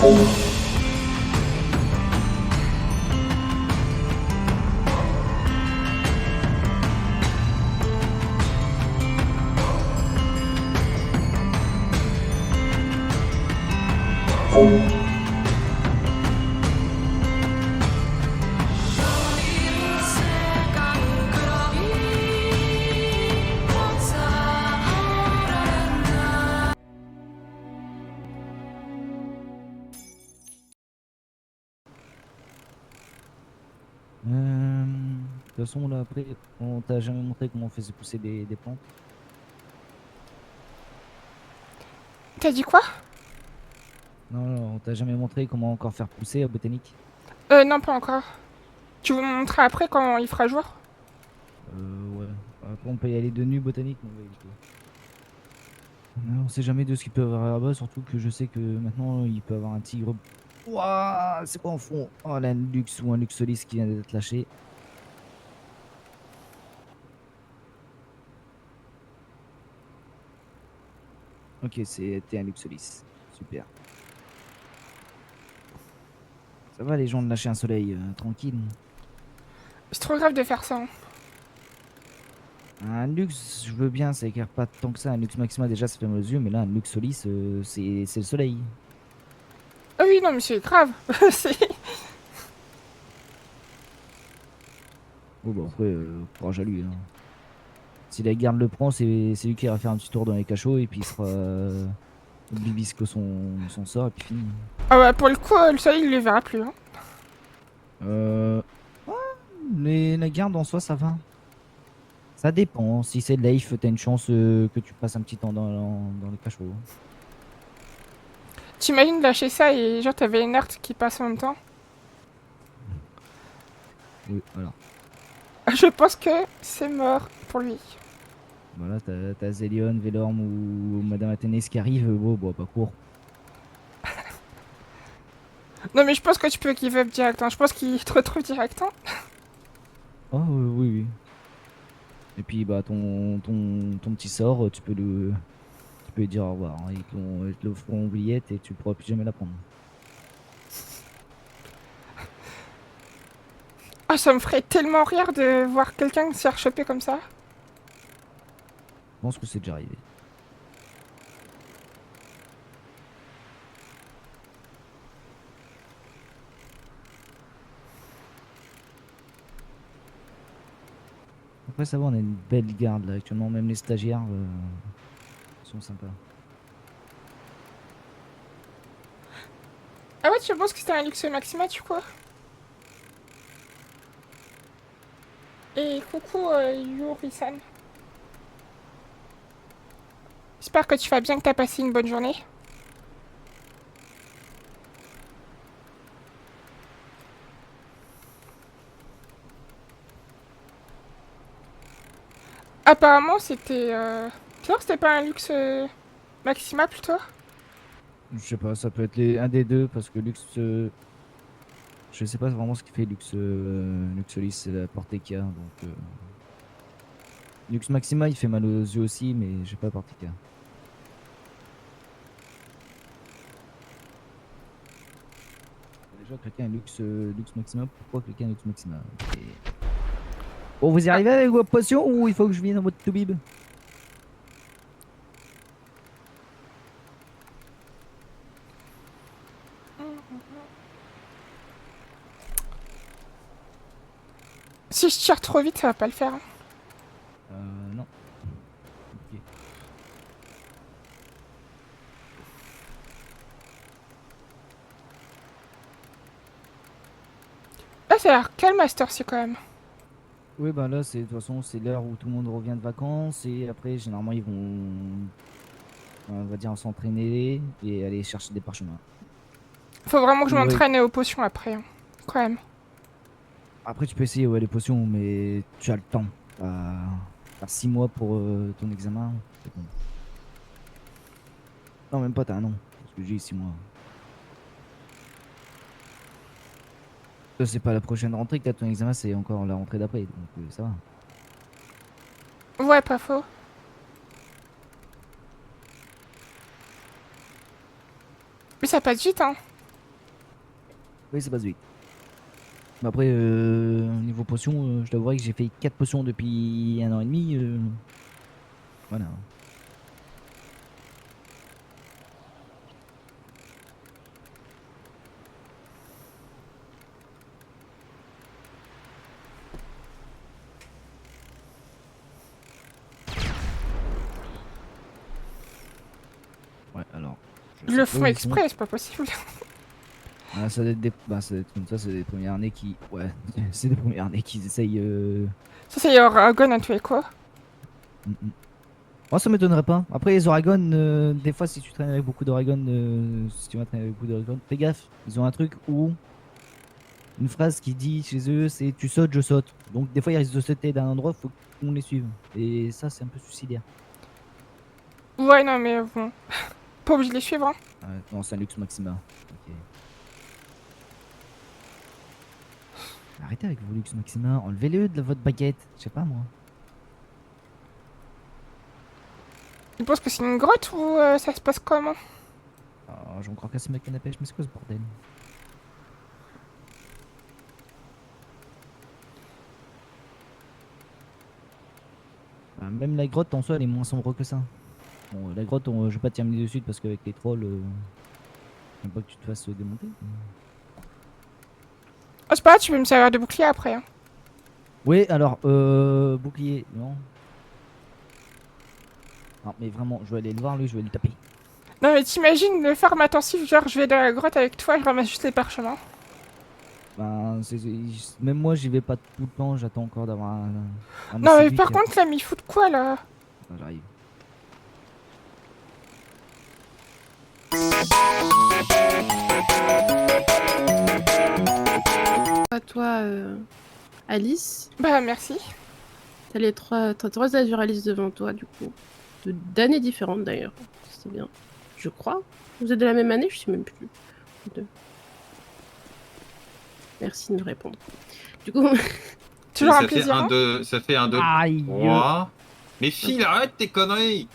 De toute façon, là, après, on t'a jamais montré comment on faisait pousser des plantes. T'as dit quoi? Non, non, on t'a jamais montré comment encore faire pousser en botanique. Non, pas encore. Tu veux me montrer après quand il fera jour? Ouais. Après, on peut y aller de nu botanique, mais on va éviter. On sait jamais de ce qu'il peut y avoir là-bas, surtout que je sais que maintenant, il peut y avoir un tigre. Ouah, c'est quoi en fond? Oh, là, un luxe ou un luxolis qui vient d'être lâché. Ok, c'était un luxolis. Super. Ça va, les gens de lâcher un soleil tranquille. C'est trop grave de faire ça, hein. Un luxe, je veux bien, ça éclaire pas tant que ça. Un luxe maxima, déjà, ça fait mal aux yeux, mais là, un luxolis, c'est le soleil. Ah oui, non, mais c'est grave. C'est- Oh, bah après, courage à lui, hein. Si la garde le prend, c'est lui qui ira faire un petit tour dans les cachots et puis il sera bibisque son sort et puis fini. Ah ouais, pour le coup, le soleil, il le verra plus, hein. Ouais, mais la garde en soi, ça va. Ça dépend. Si c'est Leif, t'as une chance que tu passes un petit temps dans les cachots. T'imagines lâcher ça et genre t'avais une alerte qui passe en même temps? Oui, voilà. Je pense que c'est mort pour lui. Voilà, t'as Zélion, Vélorme ou Madame Athénès qui arrive. Bon, pas court. Non, mais je pense que tu peux give up direct, hein. Je pense qu'il te retrouve direct, hein. Oh, oui, oui. Et puis, bah, ton petit sort, tu peux lui dire au revoir, hein. Ils te l'offront en oubliette et tu pourras plus jamais la prendre. Ah, ça me ferait tellement rire de voir quelqu'un se faire choper comme ça. Je pense que c'est déjà arrivé. Après, ça va, on a une belle garde là actuellement. Même les stagiaires sont sympas. Ah ouais, tu penses que c'était un luxe maxima, tu quoi? Et coucou, Yuri-san. J'espère que tu vas bien, que t'as passé une bonne journée. Apparemment, c'était... Tu vois, c'était pas un luxe maxima, plutôt? Je sais pas, ça peut être un des deux parce que Lux, je sais pas vraiment ce qui fait Luxolis, c'est la portée qu'il y a. Donc, Lux Maxima, il fait mal aux yeux aussi, mais j'ai pas la portée qu'il y a. Déjà, quelqu'un a Lux Maxima, pourquoi quelqu'un a Lux Maxima? Bon, vous y Ah. arrivez avec vos potions ou il faut que je vienne en mode Toubib? Si je tire trop vite, ça va pas le faire, hein. Non. Compliqué. Ah, ça a l'air calme à cette heure-ci, quand même. Oui, bah là, de toute façon, c'est l'heure où tout le monde revient de vacances et après, généralement, ils vont, on va dire, s'entraîner et aller chercher des parchemins. Faut vraiment que je Ouais. m'entraîne aux potions après, hein. Quand même. Après, tu peux essayer ouais, les potions, mais tu as le temps. T'as 6 mois pour ton examen. C'est bon. Non, même pas, t'as un an. Parce que j'ai 6 mois. Ça, c'est pas la prochaine rentrée que t'as ton examen, c'est encore la rentrée d'après. Donc, ça va. Ouais, pas faux. Mais ça passe vite, hein. Oui, ça passe vite. Mais après, niveau potions, je t'avouerai que j'ai fait 4 potions depuis 1 an et demi. Voilà. Ouais, alors. Ils le font exprès, c'est pas possible. Ah, ça doit être des... bah, ça doit être comme ça, c'est des premières années qui... Ouais, c'est des premières années qui essayent... Ça, c'est Oragon à tous les coups. mm, mm. Oh, ça m'étonnerait pas. Après, les Oragon, des fois, si tu traînes avec beaucoup d'Oragon, si tu vas traîner avec beaucoup d'Oragon, fais gaffe. Ils ont un truc où une phrase qui dit chez eux, c'est tu sautes, je saute. Donc, des fois, ils risquent de sauter d'un endroit, faut qu'on les suive. Et ça, c'est un peu suicidaire. Ouais, non, mais bon. Pas obligé de les suivre. Hein. Ouais, non, c'est un luxe maxima. Ok. Arrêtez avec vos luxe maxima. Enlevez-le de votre baguette. Je sais pas, moi. Tu penses que c'est une grotte ou ça se passe comment? Oh, j'ai encore cassé ma canne à pêche, mais c'est quoi ce bordel? Bah, même la grotte en soi, elle est moins sombre que ça. Bon, la grotte, je vais pas terminer de suite parce qu'avec les trolls, j'aime pas que tu te fasses démonter. Oh, c'est pas grave, tu peux me servir de bouclier après. Hein. Oui, alors, bouclier, non. Non, mais vraiment, je vais aller le voir, lui, je vais le taper. Non, mais t'imagines le farm intensif, genre je vais dans la grotte avec toi et je ramasse juste les parchemins. Ben, même moi, j'y vais pas tout le temps, j'attends encore d'avoir un Non, mais Civic, par contre, là, mais il fout de quoi là? ben, j'arrive. À toi, Alice. Bah, merci. T'as trois azures Alice devant toi, du coup. D'années différentes d'ailleurs. C'est bien. Je crois. Vous êtes de la même année? Je sais même plus. Merci de me répondre. Du coup. Toujours un ça plaisir. Hein. Ça fait un 2, Aïe. 3. Mais file, arrête tes conneries!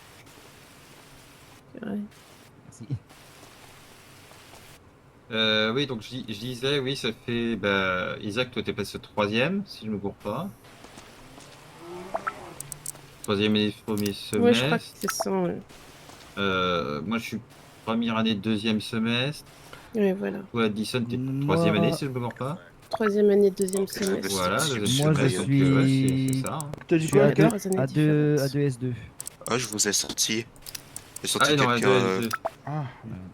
Ouais. Merci. Oui, donc je disais, oui, ça fait. Bah, Isaac, toi, t'es passé au 3e, si je me gourre pas. 3e année, premier semestre. Ouais, je crois que c'est ça. Ouais, Moi, je suis première année, 2e semestre. ouais voilà. Toi, Addison, t'es Moi- 3e année, si je me gourre pas. Troisième année, deuxième semestre. Voilà, Moi, je suis- c'est ça. Hein. T'as Je dit suis quoi, à Aka? 2 S2. Ah, je vous ai senti. J'ai Ah, senti non, quelqu'un. Ah,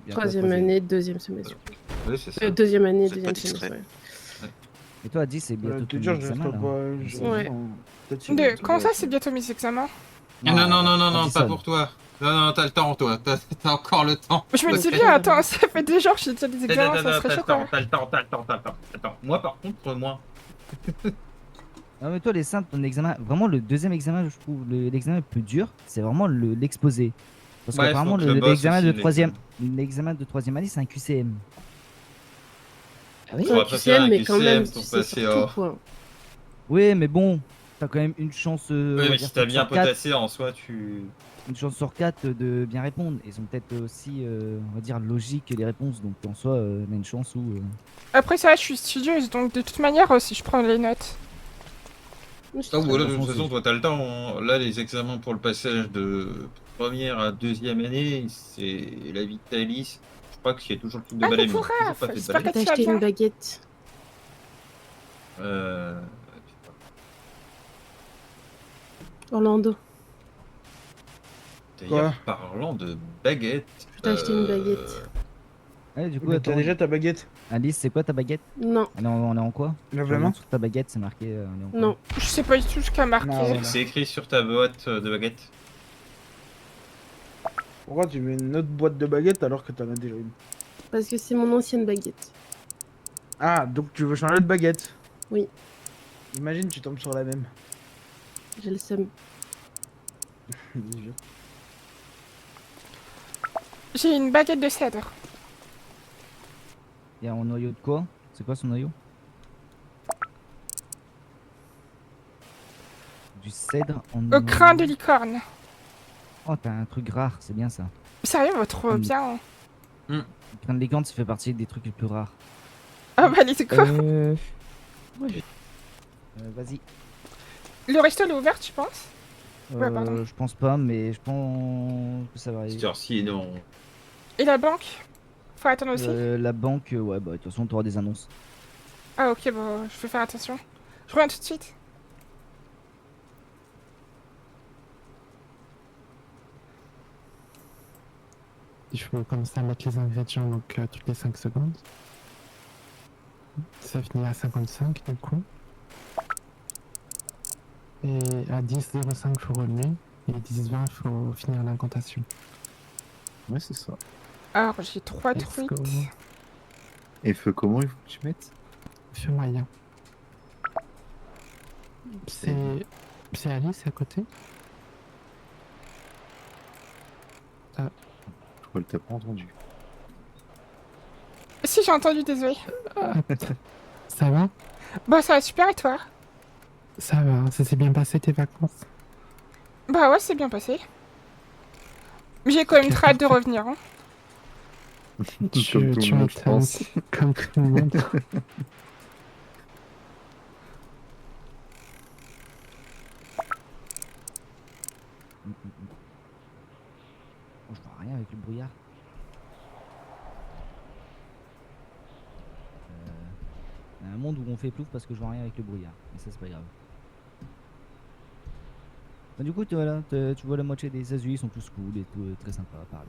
Bientôt Troisième année, deuxième semestre. oui, c'est ça. Deuxième année, Vous êtes pas deuxième semestre. discret. Ouais. Et toi, Adi, c'est bientôt te ton dire, je examen, reste là. pas. Ouais. De... Comment ça, c'est bientôt mes examens? Non, non, Addison. pas pour toi. Non, t'as le temps, toi. T'as encore le temps. Je me dis Ok. bien, attends, ça fait 2 jours que j'ai déjà des examens, ça serait chaud quand même. T'as le temps. Attends, moi par contre, moins. Non, mais toi, les simples, ton examen, vraiment le deuxième examen, je trouve l'examen le plus dur, c'est vraiment l'exposé. Parce Ouais, qu'apparemment, faut que je bosse l'examen de aussi, troisième, l'examen de troisième année, c'est un QCM. Ah oui, On va Tu pas sais, faire un mais quand QCM même, pour tu sais passer surtout, au- quoi. Oui, mais bon, t'as quand même une chance, on Oui, va mais dire si t'as bien sur quatre, potassé en soi, tu. une chance sur 4 de bien répondre. Ils ont peut-être aussi, on va dire, logique les réponses. Donc en soi, on a une chance où. Après ça, je suis studieuse, donc de toute manière, si je prends les notes. Ah, voilà, de façon, toute façon, c'est- toi, t'as le temps. Hein. Là, les examens pour le passage de première à deuxième année, c'est la Vitalis. Je crois qu'il y a toujours le truc de Ah, balai, mais coucou, on a toujours Raph, pas fait de j'espère balai. que T'as tu vas acheté bien. une baguette. Euh... Orlando. D'ailleurs, Quoi parlant de baguette. Je t'ai acheté une baguette. Ouais, du coup, Mais t'as attends, déjà ta baguette? Alice, c'est quoi ta baguette? Non, On est en quoi? Lève Je la main. regarde sur ta baguette, c'est marqué. On est en quoi? non. Je sais pas du tout ce qu'a marqué. Non, voilà. C'est écrit sur ta boîte de baguette. Pourquoi tu mets une autre boîte de baguette alors que t'en as déjà une? Parce que c'est mon ancienne baguette. Ah, donc tu veux changer de baguette? Oui. Imagine, tu tombes sur la même. J'ai le seum. J'ai une baguette de cèdre. Il y a un noyau de quoi? C'est quoi son noyau? Du cèdre en Au crin de licorne. Oh, t'as un truc rare, c'est bien ça. Sérieux, va trop Mm. bien. Hein. Le crin de licorne, ça fait partie des trucs les plus rares. Ah bah, let's go. Vas-y. Le resto, il est ouvert, tu penses? Ouais, pardon. Je pense pas, mais je pense que ça va Cette arriver. heure-ci, non. Et la banque? Faut attendre aussi? La banque, ouais, bah de toute façon, t'auras des annonces. Ah, ok, bon, je vais faire attention. Je reviens tout de suite. Il faut commencer à mettre les ingrédients donc toutes les 5 secondes. Ça finit à 55 du coup. Et à 10,05 il faut relever. Et 10,20 il faut finir l'incantation. Ouais, c'est ça. Alors, j'ai 3 Let's trucs. go. Et feu comment il faut que tu mettes? Feu moyen. C'est Alice à côté. Je crois que t'as pas entendu. Si, j'ai entendu, désolé. Ça va? Bah, ça va super, et toi? Ça va, ça s'est bien passé tes vacances? Bah ouais, c'est bien passé. Mais j'ai quand même Ok, très hâte de parfait. revenir. Hein. Comme tout le Tu monde, je m'étonnes. pense. Comme tout le monde. Oh, je vois rien avec le brouillard. Il y a un monde où on fait plouf parce que je vois rien avec le brouillard. Mais ça, c'est pas grave. Bah, du coup, tu vois là, tu vois la moitié des Azus, ils sont tous cool et tout, très sympa à parler.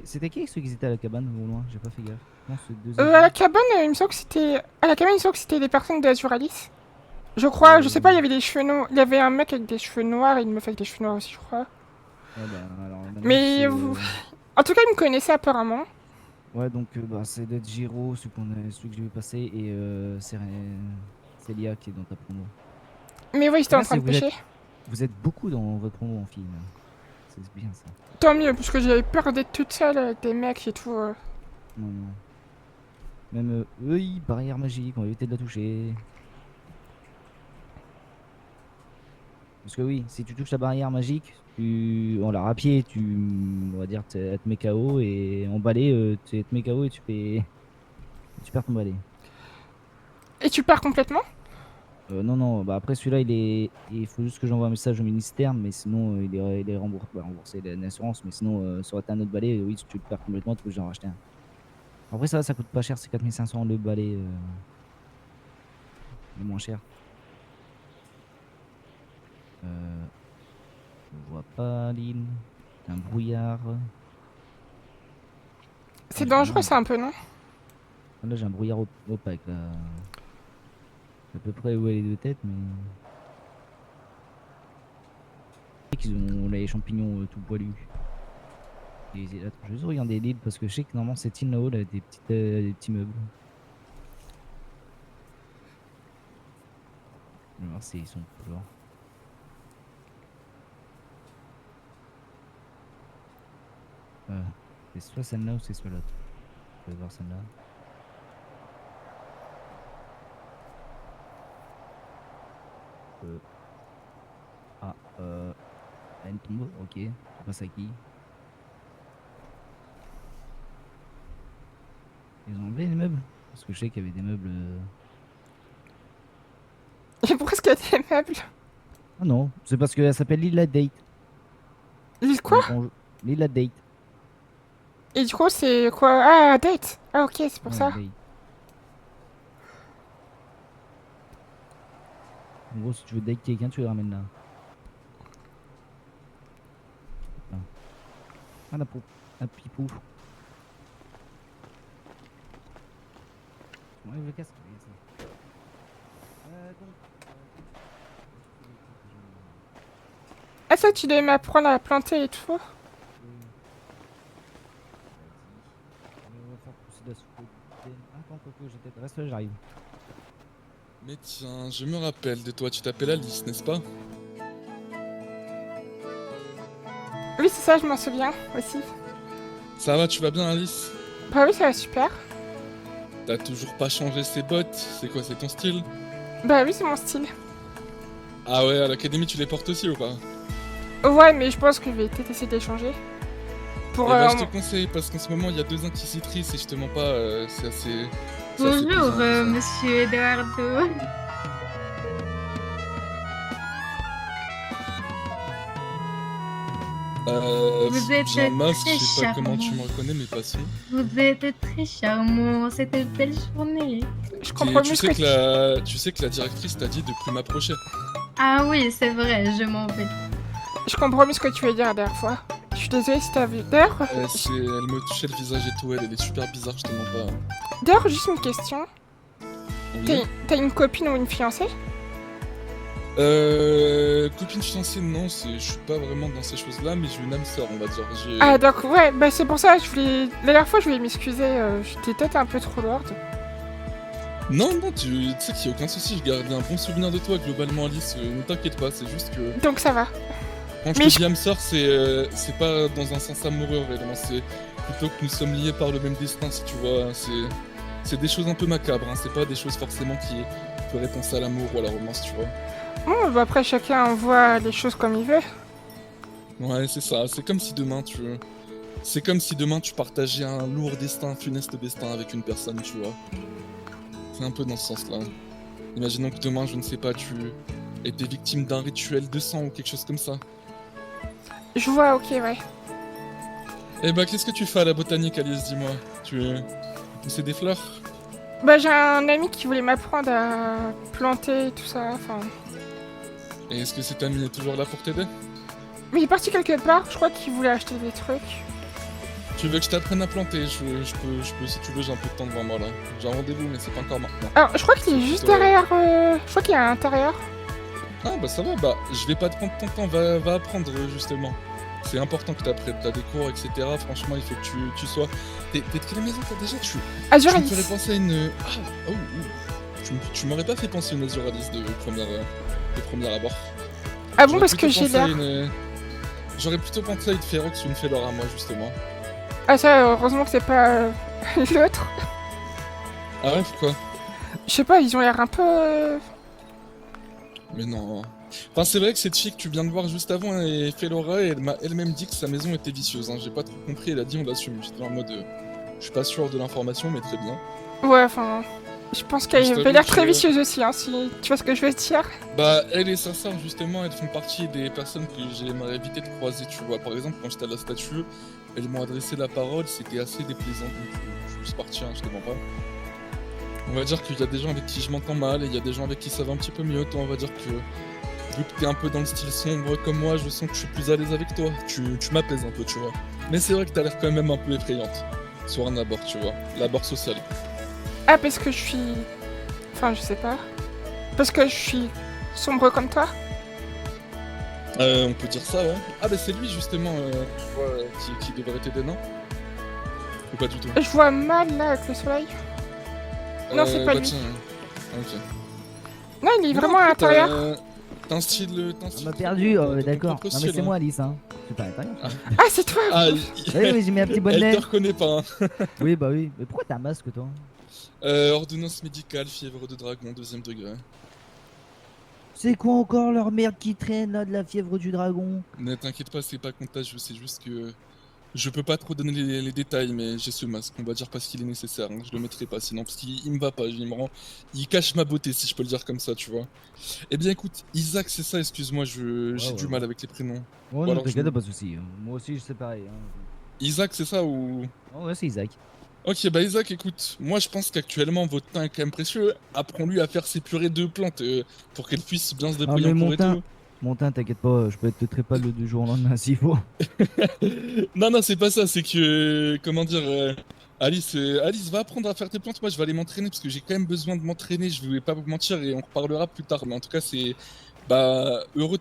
C'était qui ceux qui étaient à la cabane au loin? J'ai pas fait gaffe. Non, c'est deux À la Azus. cabane, il me semble que c'était... À la cabane, il me semble que c'était des personnes d'Azuralis. Je crois, je sais pas, il y avait des cheveux noirs. Il y avait un mec avec des cheveux noirs et une meuf avec des cheveux noirs aussi, je crois. Ouais, bah, alors, maintenant, Mais c'est, vous... En tout cas, ils me connaissaient apparemment. Ouais, donc bah, c'est d'être Giro, celui que j'ai vu passer, et c'est Lia qui est dans ta promo. Mais oui, j'étais en Là, train de c'est- vous êtes- pêcher. Vous êtes beaucoup dans votre promo en film. C'est bien ça. Tant mieux, parce que j'avais peur d'être toute seule avec des mecs et tout. Non, non. Même oui, barrière magique, on va éviter de la toucher. Parce que oui, si tu touches la barrière magique, on la rapier, on va dire, elle te met KO, et en balai, tu te mets KO et tu perds ton balai. Et tu pars complètement? Non, non, bah après celui-là, il faut juste que j'envoie un message au ministère, mais sinon, il est remboursé, remboursé l'assurance, mais sinon, ça aurait été un autre balai, oui, si tu le perds complètement, tu peux que j'en racheter un. Après, ça coûte pas cher, c'est 4500 le balai, le moins cher. Je vois pas l'île, un brouillard. C'est j'ai dangereux, rien. ça, un peu, non? Là, j'ai un brouillard opaque, là. À peu près où est les deux têtes, mais... Ils ont les champignons tout poilus. Attends, je vais juste regarder l'île parce que je sais que normalement cette île là-haut, là, a des petits meubles. Je vais voir s'ils sont toujours. C'est soit celle-là ou c'est soit l'autre. Je vais voir celle-là. Elle tombe, ok. Ça passe à qui? Ils ont enlevé les meubles? Parce que je sais qu'il y avait des meubles. Et pourquoi est-ce qu'il y a des meubles? Ah non, c'est parce qu'elle s'appelle l'île La Date. L'île quoi? L'île La Date. Et du coup, c'est quoi? Ah, date! Ah, ok, c'est pour Ouais, ça. Date. En gros, si tu veux date quelqu'un, tu le ramènes là. Ah, la pipou. On enlève le casque. Ah, ça, tu devais m'apprendre à planter et tout. Reste là, j'arrive. Mais tiens, je me rappelle de toi, tu t'appelles Alice, n'est-ce pas? Oui, c'est ça, je m'en souviens aussi. Ça va, tu vas bien Alice? Bah oui, ça va super. T'as toujours pas changé ces bottes, c'est quoi, c'est ton style? Bah oui, c'est mon style. Ah ouais, à l'académie tu les portes aussi ou pas? Ouais, mais je pense que je vais peut-être essayer de les changer. Pour, Eh ben, je te conseille parce qu'en ce moment il y a 2 inquisitrices et je te mens pas, c'est assez. Bonjour, pesant, tout ça. monsieur Eduardo. Vous êtes J'ai un masque, très je sais pas comment tu charmant. me reconnais, mais passons. Vous êtes très charmant. C'était une belle journée. je comprends Tu mieux sais ce que tu sais que la directrice t'a dit de plus m'approcher. Ah oui, c'est vrai, je m'en vais. je comprends mieux ce que tu veux dire la dernière fois. Je suis désolée si t'as vu. D'ailleurs, Elle me touchait le visage et tout, elle est super bizarre, je te mens pas. d'ailleurs, juste une question. Oui. T'as une copine ou une fiancée? Copine fiancée, non, je suis pas vraiment dans ces choses-là, mais j'ai une âme sœur, on va dire. Ah donc ouais, bah c'est pour ça, la dernière fois je voulais m'excuser, j'étais peut-être un peu trop lourde. Non, tu sais qu'il y a aucun souci, je garde un bon souvenir de toi globalement, Alice, ne t'inquiète pas, c'est juste que. Donc ça va. Quand je Mais te dis âme sœur, c'est pas dans un sens amoureux réellement, c'est plutôt que nous sommes liés par le même destin, si tu vois. C'est des choses un peu macabres, hein, c'est pas des choses forcément qui feraient penser à l'amour ou à la romance, tu vois. Bon, bah après chacun voit les choses comme il veut. Ouais, c'est ça, c'est comme si demain tu partageais un lourd destin, un funeste destin avec une personne, tu vois. C'est un peu dans ce sens-là. Imaginons que demain, je ne sais pas, tu étais victime d'un rituel de sang ou quelque chose comme ça. Je vois, ok, ouais. Eh bah, qu'est-ce que tu fais à la botanique, Alice, dis-moi? Tu pousses des fleurs? Bah j'ai un ami qui voulait m'apprendre à planter tout ça, enfin... Et est-ce que cet ami est toujours là pour t'aider? Mais il est parti quelque part, je crois qu'il voulait acheter des trucs. Tu veux que je t'apprenne à planter? Je peux, si tu veux, j'ai un peu de temps devant moi là. J'ai un rendez-vous, mais c'est pas encore maintenant. Alors, je crois qu'il est juste derrière... Je crois qu'il est à l'intérieur. Ah bah ça va, bah je vais pas te prendre ton temps, va apprendre justement. C'est important que t'apprennes, t'as des cours, etc. Franchement, il faut que tu sois... T'es de quelle maison t'as déjà? Tu me Azuralis. ferais penser à une... Ah, oh, tu m'aurais pas fait penser à une Azuralis de premier abord. Ah bon, J'aurais parce que plutôt j'ai pensé à l'air... J'aurais plutôt pensé à une Ferox ou une Felora, moi, justement. Ah ça, heureusement que c'est pas l'autre. Ah ouais, pourquoi? Je sais pas, ils ont l'air un peu... Mais non. Enfin, c'est vrai que cette fille que tu viens de voir juste avant est Felora et elle m'a elle-même dit que sa maison était vicieuse. Hein. J'ai pas trop compris, elle a dit on l'assume. J'étais en mode. Je suis pas sûr de l'information, mais très bien. Ouais, enfin... Je pense qu'elle Je avait t'avoue l'air très que- vicieuse aussi, hein, si tu vois ce que je veux dire. Bah, elle et sa sœur, justement, elles font partie des personnes que j'aimerais éviter de croiser, tu vois. Par exemple, quand j'étais à la statue, elles m'ont adressé la parole, c'était assez déplaisant, donc je suis juste parti, hein, je te mens pas. On va dire qu'il y a des gens avec qui je m'entends mal, et il y a des gens avec qui ça va un petit peu mieux. Toi, on va dire que, vu que t'es un peu dans le style sombre comme moi, je sens que je suis plus à l'aise avec toi. Tu m'apaises un peu, tu vois. Mais c'est vrai que t'as l'air quand même un peu effrayante. Sur un abord, tu vois. L'abord social. Ah, parce que je suis... Enfin, je sais pas. Parce que je suis sombre comme toi. On peut dire ça, ouais. Ah bah c'est lui justement, je vois, qui devrait t'aider, non? Ou pas du tout? Je vois mal là avec le soleil. Non, c'est pas bah, lui. tiens, ok. Non, il est Non, vraiment à écoute, l'intérieur. T'as un style... On m'a perdu, oh, de d'accord. propre Non mais style, c'est hein. moi Alice, hein. Je suis pas à l'intérieur. Ah, c'est toi. Ah, Oui, oui, j'ai mis un petit elle bonnet. te reconnaît pas, hein. Oui, bah oui. Mais pourquoi t'as un masque, toi? Ordonnance médicale, fièvre de dragon, 2e degré. C'est quoi encore leur merde qui traîne là de la fièvre du dragon? Ne t'inquiète pas, c'est pas contagieux, c'est juste que... Je peux pas trop donner les détails, mais j'ai ce masque, on va dire parce qu'il est nécessaire, hein. Je le mettrai pas sinon, parce qu'il me va pas, il cache ma beauté, si je peux le dire comme ça, tu vois. Eh bien écoute, Isaac, c'est ça, excuse-moi, j'ai Ouais, du mal avec les prénoms. Oh Ou non, alors t'inquiète, je- pas de soucis. Moi aussi, c'est pareil. Hein. Isaac, c'est ça ou... Oh ouais, c'est Isaac. Ok, bah Isaac, écoute, moi je pense qu'actuellement votre teint est quand même précieux. Apprends-lui à faire ses purées de plantes pour qu'elle puisse bien se Ah débrouiller mais en cours mon et teint, tout. mon teint, t'inquiète pas, je peux être très pâle du jour au lendemain s'il faut. Non, non, c'est pas ça, c'est que... comment dire... Alice, Alice va apprendre à faire tes plantes, moi je vais aller m'entraîner parce que j'ai quand même besoin de m'entraîner, je vais pas vous mentir et on reparlera plus tard. Mais en tout cas, c'est... Bah, heureux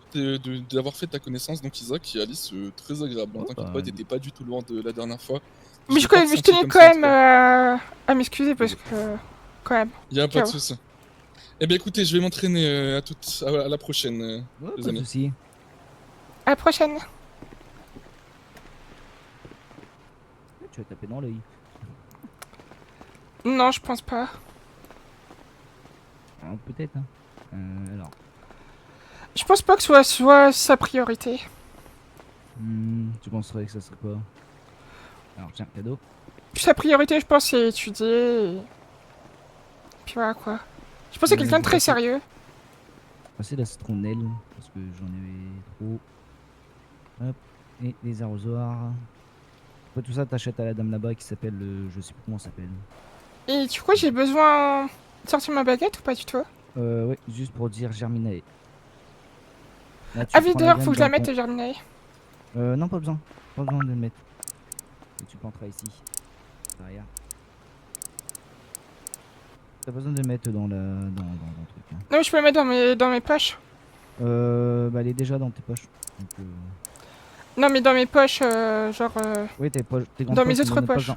d'avoir fait ta connaissance, donc Isaac et Alice, très agréable. Oh, T'inquiète bah, pas, t'étais pas du tout loin de la dernière fois. Mais l'ai je pas tenais ressenti comme quand ça, en même tout cas. à m'excuser parce que... Quand même. Y a pas de Ciao. souci. Eh bien écoutez, je vais m'entraîner à la prochaine, Ouais, les pas de amis. soucis. À la prochaine. Tu vas taper dans l'œil. Non, je pense pas. Ah, peut-être. Hein. Alors. Je pense pas que ce soit sa priorité. Tu penserais que ça serait quoi? Alors tiens, cadeau. Puis sa priorité, je pense, c'est étudier. Et... Puis voilà quoi. Je pense que c'est quelqu'un de très sérieux. Passer la citronnelle, parce que j'en avais trop. Hop, et les arrosoirs. Après tout ça, t'achètes à la dame là-bas qui s'appelle, je sais plus comment ça s'appelle. Et du coup, j'ai besoin de sortir ma baguette ou pas du tout? Ouais, juste pour dire Germinae. Là, tu Ah oui, prends d'ailleurs, graine faut que je la dans ton- mette, Germinae. Non, pas besoin. Pas besoin de le mettre. Et tu planteras ici. Derrière. T'as besoin de le mettre dans le truc. Hein. Non, mais je peux la mettre dans mes poches. Bah elle est déjà dans tes poches. Donc, Non, mais dans mes poches, genre... oui, tes grandes Dans mes poches, autres mais poches.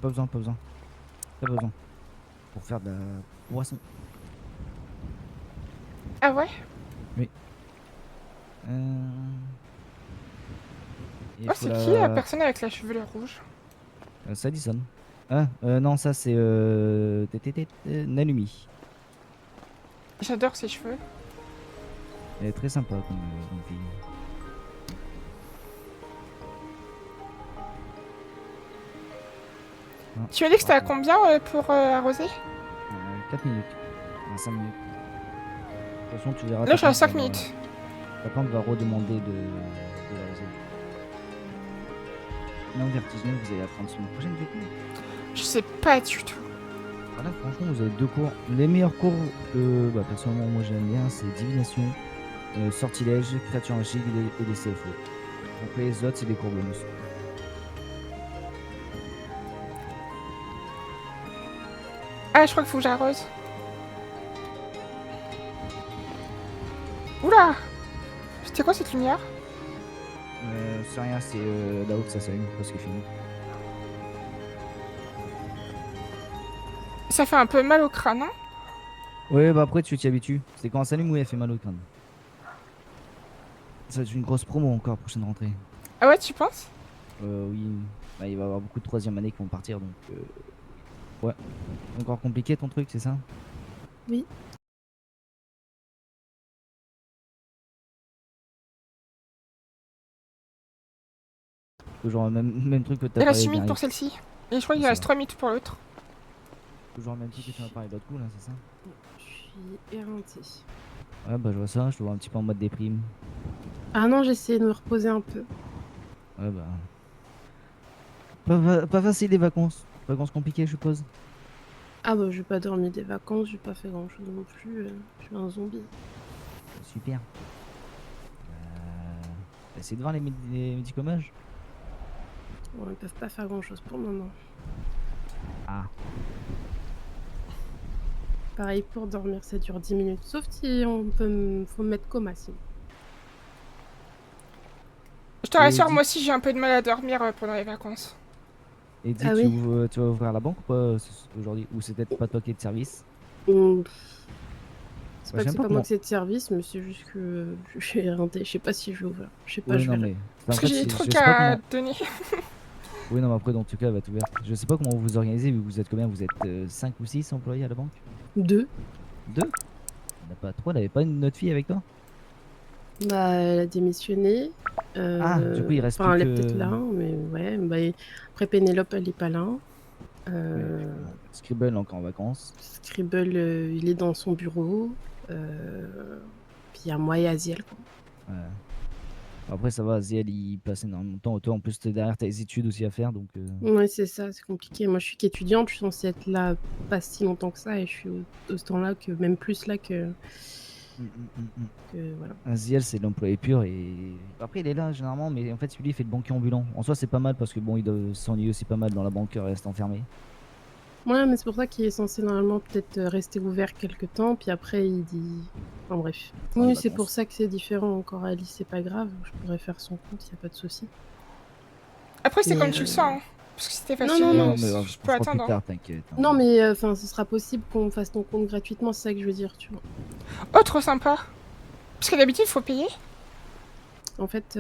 Pas besoin. Pas besoin. Pour faire de la boisson. Ah ouais? Et Oh, c'est qui la personne avec la chevelure rouge? Ça Addison. Ah, non, ça c'est Nalumi. J'adore ses cheveux. Elle est très sympa comme fille. Non, Tu as dit que c'était à combien pour arroser? 4 minutes. 5 minutes. De toute façon, tu verras. Là, je suis à ta 5 plante va- minutes. Ta plante va redemander de l'arroser. Non, vertigineux, vous allez apprendre semaine prochaine du coup. Je sais pas du tout. Voilà, franchement, vous avez 2 cours. Les meilleurs cours que personnellement moi j'aime bien, c'est divination, sortilège, créature magique et des CFO. Donc les autres, c'est des cours bonus. Ah, je crois qu'il faut que j'arrose. Oula! C'était quoi cette lumière? C'est rien, c'est là-haut que ça s'allume parce qu'il fait nuit. Ça fait un peu mal au crâne, hein? Ouais, bah après tu t'y habitues. C'est quand elle s'allume où elle fait mal au crâne. Ça va être une grosse promo encore prochaine rentrée. Ah ouais, tu penses? Oui, bah, il va y avoir beaucoup de 3e année qui vont partir donc. Ouais. Encore compliqué ton truc, c'est ça? Oui. Toujours le même truc que t'as Il reste parlé 8 minutes dernier- pour celle-ci. Et je crois qu'il Ça reste va. 3 minutes pour l'autre. Toujours le même truc que tu m'as parlé l'autre coup là, c'est ça? Je suis éreintée. Ouais, bah je vois ça, je te vois un petit peu en mode déprime. Ah non, j'essaie de me reposer un peu. Ouais, bah. Pas facile les vacances. Vacances compliquées, je suppose. Ah bah j'ai pas dormi des vacances, j'ai pas fait grand chose non plus, je suis un zombie. Super. Essayez de voir les médicomages. Bon, ils peuvent pas faire grand chose pour le moment. Ah. Pareil pour dormir, ça dure 10 minutes. Sauf si on peut faut me mettre coma sinon. Je te Et rassure, dis- moi aussi j'ai un peu de mal à dormir pendant les vacances. Et dis, Ah tu, oui. tu vas ouvrir la banque ou pas aujourd'hui? Ou c'est peut-être pas toi qui es de service? C'est Bah, pas j'aime que c'est pas pas comment- moi que c'est de service, mais c'est juste que je suis éreinté. Je sais pas si je vais ouvrir. Je sais pas, Oui, je non, verrai. mais. Parce en que fait, j'ai des je trucs sais pas à comment- donner. Oui, non, mais après, dans tout cas, elle va tout ouverte. Je sais pas comment vous vous organisez, vu que vous êtes combien? Vous êtes 5 ou 6 employés à la banque? 2. 2? Il n'y en a pas 3, elle avait pas une autre fille avec toi? Bah, elle a démissionné. Ah, du coup, il reste Enfin, plus elle est que- peut-être là, mais ouais. Bah, après, Pénélope, elle est pas là. Scribble encore en vacances. Scribble, il est dans son bureau. Puis il y a moi et Aziel, quoi. Ouais. Après, ça va, Ziel, il passe énormément de temps. Toi, en plus, t'es derrière, t'as les études aussi à faire, donc. Ouais, c'est ça, c'est compliqué. Moi, je suis qu'étudiante, je suis censée être là pas si longtemps que ça, et je suis au ce temps-là, que même plus là que voilà. Ziel, c'est l'employé pur et. Après, il est là généralement, mais en fait, lui, il fait le banquier ambulant. En soi, c'est pas mal parce que bon, il doit s'ennuyer aussi pas mal dans la banque, reste enfermé. Ouais, mais c'est pour ça qu'il est censé normalement peut-être rester ouvert quelques temps, puis après il dit. Enfin bref. Ah, Oui, les c'est vacances. pour ça que c'est différent encore. Alice, c'est pas grave, je pourrais faire son compte, y a pas de souci. Après, c'est Mais, comme tu le sens. Hein. Parce que c'était Non, facile, non, non, mais je on peux fera plus attendre. hein. tard, t'inquiète. hein. Non, mais enfin, ce sera possible qu'on fasse ton compte gratuitement, c'est ça que je veux dire, tu vois. Oh, trop sympa. Parce que d'habitude, il faut payer. En fait,